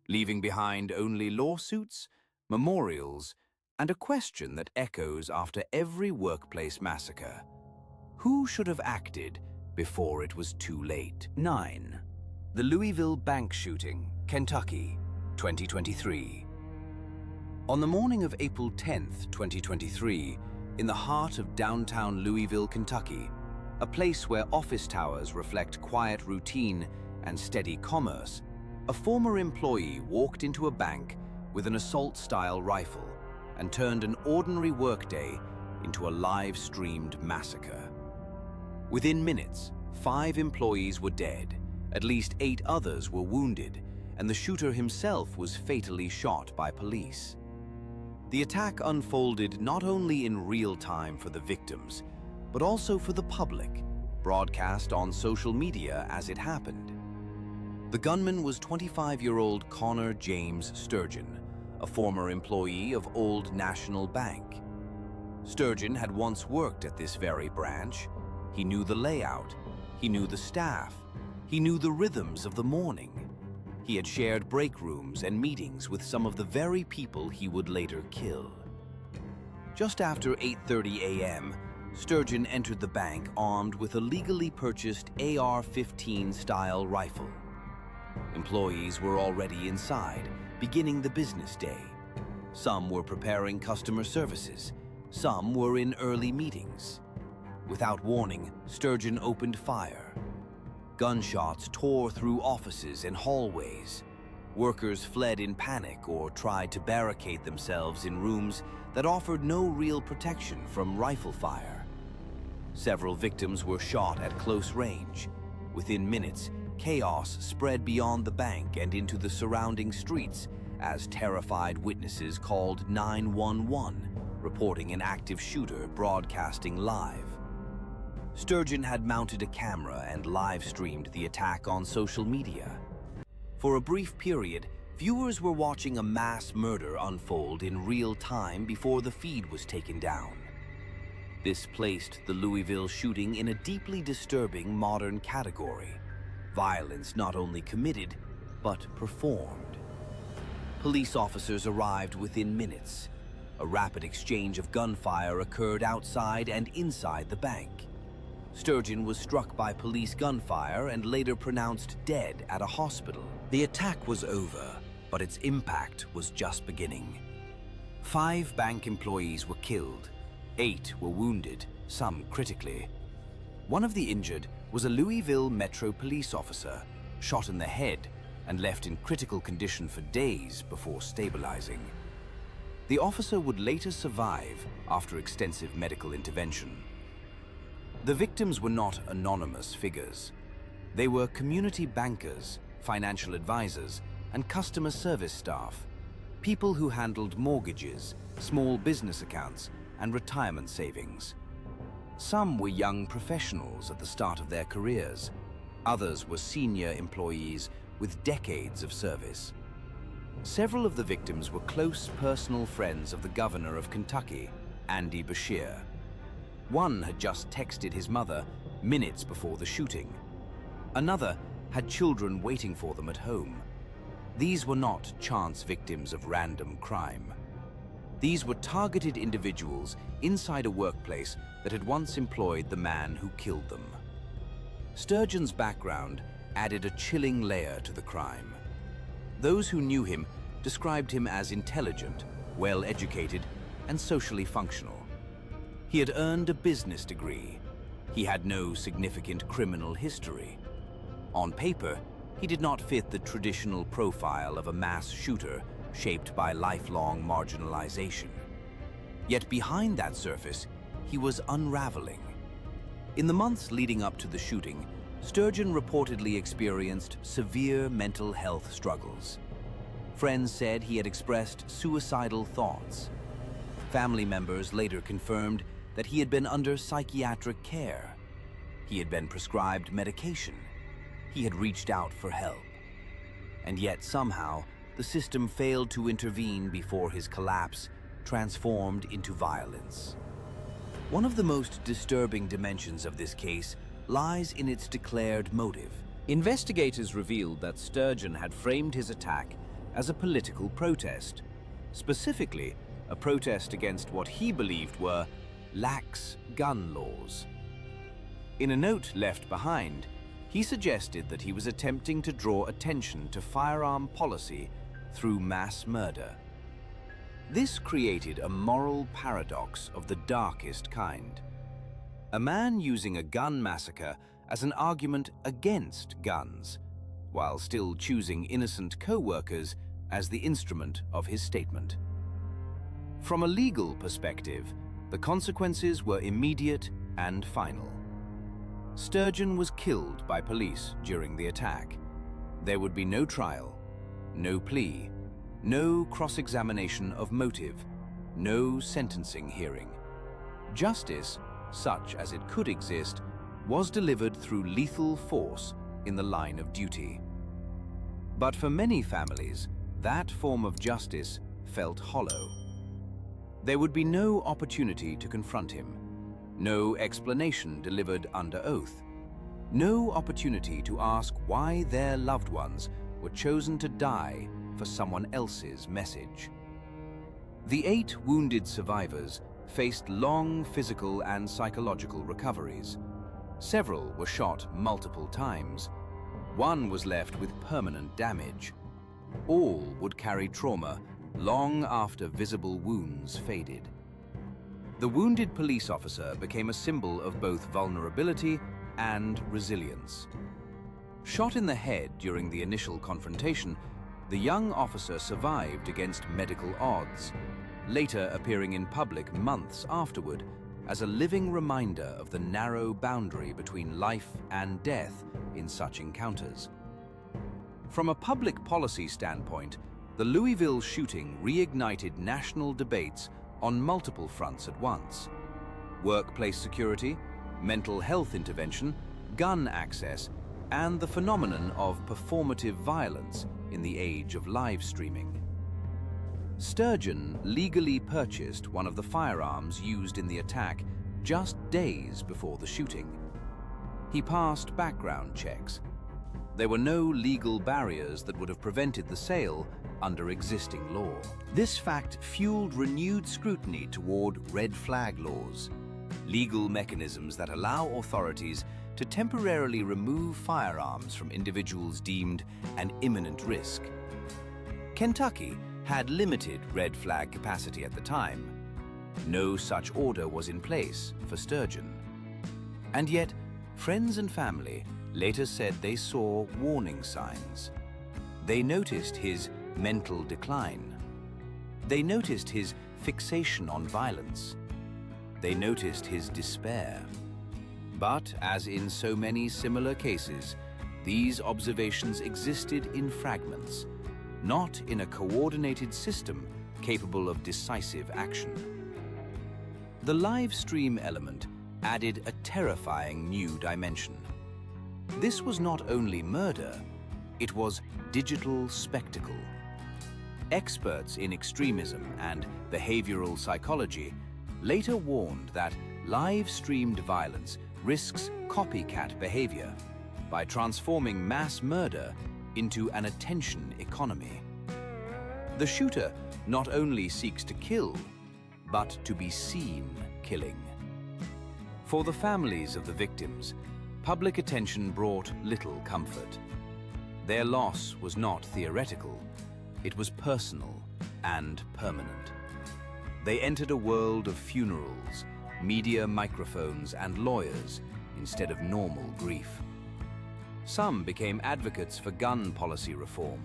A: leaving behind only lawsuits, memorials, and a question that echoes after every workplace massacre. Who should have acted before it was too late? 9. The Louisville Bank Shooting, Kentucky, 2023. On the morning of April 10, 2023, in the heart of downtown Louisville, Kentucky, a place where office towers reflect quiet routine and steady commerce, a former employee walked into a bank with an assault-style rifle and turned an ordinary workday into a live-streamed massacre. Within minutes, 5 employees were dead, at least 8 others were wounded, and the shooter himself was fatally shot by police. The attack unfolded not only in real time for the victims, but also for the public, broadcast on social media as it happened. The gunman was 25-year-old Connor James Sturgeon, a former employee of Old National Bank. Sturgeon had once worked at this very branch. He knew the layout, he knew the staff, he knew the rhythms of the morning. He had shared break rooms and meetings with some of the very people he would later kill. Just after 8:30 a.m., Sturgeon entered the bank armed with a legally purchased AR-15 style rifle.
B: Employees were already inside, beginning the business day. Some were preparing customer services. Some were in early meetings. Without warning, Sturgeon opened fire. Gunshots tore through offices and hallways. Workers fled in panic or tried to barricade themselves in rooms that offered no real protection from rifle fire. Several victims were shot at close range. Within minutes, chaos spread beyond the bank and into the surrounding streets as terrified witnesses called 911, reporting an active shooter broadcasting live. Sturgeon had mounted a camera and live-streamed the attack on social media. For a brief period, viewers were watching a mass murder unfold in real time before the feed was taken down. This placed the Louisville shooting in a deeply disturbing modern category. Violence not only committed, but performed. Police officers arrived within minutes. A rapid exchange of gunfire occurred outside and inside the bank. Sturgeon was struck by police gunfire and later pronounced dead at a hospital. The attack was over, but its impact was just beginning. 5 bank employees were killed. 8 were wounded, some critically. One of the injured was a Louisville Metro police officer, shot in the head and left in critical condition for days before stabilizing. The officer would later survive after extensive medical intervention. The victims were not anonymous figures. They were community bankers, financial advisors, and customer service staff, people who handled mortgages, small business accounts, and retirement savings. Some were young professionals at the start of their careers. Others were senior employees with decades of service. Several of the victims were close personal friends of the governor of Kentucky, Andy Beshear. One had just texted his mother minutes before the shooting. Another had children waiting for them at home. These were not chance victims of random crime. These were targeted individuals inside a workplace that had once employed the man who killed them. Sturgeon's background added a chilling layer to the crime. Those who knew him described him as intelligent, well-educated, and socially functional. He had earned a business degree. He had no significant criminal history. On paper, he did not fit the traditional profile of a mass shooter shaped by lifelong marginalization. Yet behind that surface, he was unraveling. In the months leading up to the shooting, Sturgeon reportedly experienced severe mental health struggles. Friends said he had expressed suicidal thoughts. Family members later confirmed that he had been under psychiatric care. He had been prescribed medication. He had reached out for help. And yet somehow, the system failed to intervene before his collapse transformed into violence. One of the most disturbing dimensions of this case lies in its declared motive. Investigators revealed that Sturgeon had framed his attack as a political protest, specifically a protest against what he believed were lax gun laws. In a note left behind, he suggested that he was attempting to draw attention to firearm policy through mass murder. This created a moral paradox of the darkest kind. A man using a gun massacre as an argument against guns, while still choosing innocent co-workers as the instrument of his statement. From a legal perspective, the consequences were immediate and final. Sturgeon was killed by police during the attack. There would be no trial, no plea, no cross-examination of motive, no sentencing hearing. Justice, such as it could exist, was delivered through lethal force in the line of duty. But for many families, that form of justice felt hollow. There would be no opportunity to confront him, no explanation delivered under oath, no opportunity to ask why their loved ones were chosen to die for someone else's message. The 8 wounded survivors faced long physical and psychological recoveries. Several were shot multiple times.
A: One was left with permanent damage. All would carry trauma long after visible wounds faded. The wounded police officer became a symbol of both vulnerability and resilience. Shot in the head during the initial confrontation, the young officer survived against medical odds, later appearing in public months afterward as a living reminder of the narrow boundary between life and death in such encounters. From a public policy standpoint, the Louisville shooting reignited national debates on multiple fronts at once: workplace security, mental health intervention, gun access, and the phenomenon of performative violence in the age of live streaming. Sturgeon legally purchased one of the firearms used in the attack just days before the shooting. He passed background checks. There were no legal barriers that would have prevented the sale under existing law. This fact fueled renewed scrutiny toward red flag laws, legal mechanisms that allow authorities to temporarily remove firearms from individuals deemed an imminent risk. Kentucky had limited red flag capacity at the time. No such order was in place for Sturgeon. And yet, friends and family later said they saw warning signs. They noticed his mental decline. They noticed his fixation on violence. They noticed his despair. But, as in so many similar cases, these observations existed in fragments, not in a coordinated system capable of decisive action. The live stream element added a terrifying new dimension. This was not only murder, it was digital spectacle. Experts in extremism and behavioral psychology later warned that live-streamed violence risks copycat behavior by transforming mass murder into an attention economy. The shooter not only seeks to kill, but to be seen killing. For the families of the victims, public attention brought little comfort. Their loss was not theoretical, it was personal and permanent. They entered a world of funerals, media microphones, and lawyers instead of normal grief. Some became advocates for gun policy reform.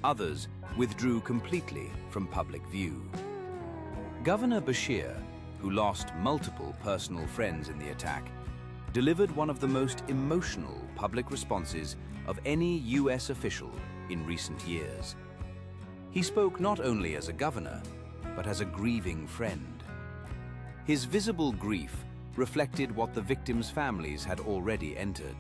A: Others withdrew completely from public view. Governor Beshear, who lost multiple personal friends in the attack, delivered one of the most emotional public responses of any U.S. official in recent years. He spoke not only as a governor, but as a grieving friend. His visible grief reflected what the victims' families had already entered: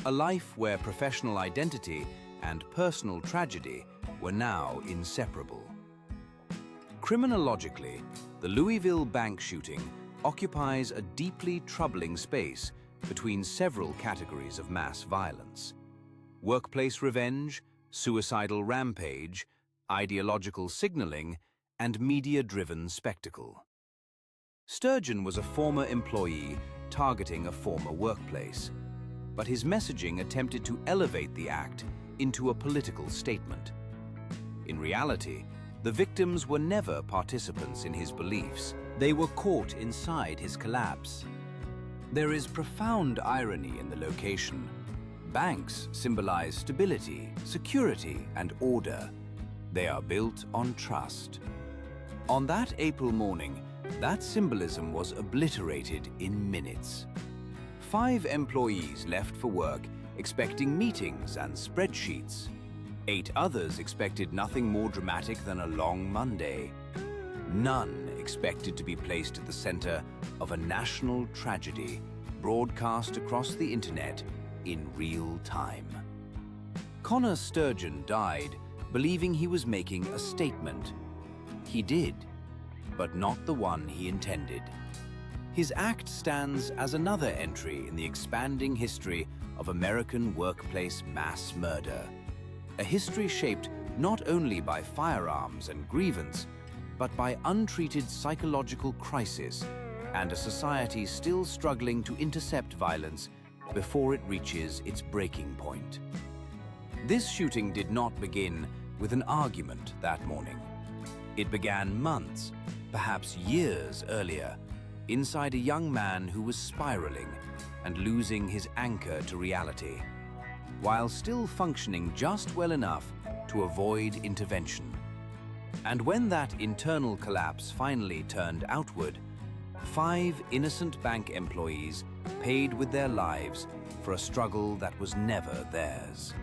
A: a life where professional identity and personal tragedy were now inseparable. Criminologically, the Louisville bank shooting occupies a deeply troubling space between several categories of mass violence: workplace revenge, suicidal rampage, ideological signaling, and media-driven spectacle. Sturgeon was a former employee targeting a former workplace, but his messaging attempted to elevate the act into a political statement. In reality, the victims were never participants in his beliefs. They were caught inside his collapse. There is profound irony in the location. Banks symbolize stability, security, and order. They are built on trust. On that April morning, that symbolism was obliterated in minutes. 5 employees left for work expecting meetings and spreadsheets. 8 others expected nothing more dramatic than a long Monday. None expected to be placed at the center of a national tragedy broadcast across the internet in real time. Connor Sturgeon died believing he was making a statement. He did, but not the one he intended. His act stands as another entry in the expanding history of American workplace mass murder, a history shaped not only by firearms and grievance, but by untreated psychological crisis and a society still struggling to intercept violence before it reaches its breaking point.
B: This shooting did not begin with an argument that morning. It began months, perhaps years earlier, inside a young man who was spiraling and losing his anchor to reality, while still functioning just well enough to avoid intervention. And when that internal collapse finally turned outward, 5 innocent bank employees paid with their lives for a struggle that was never theirs.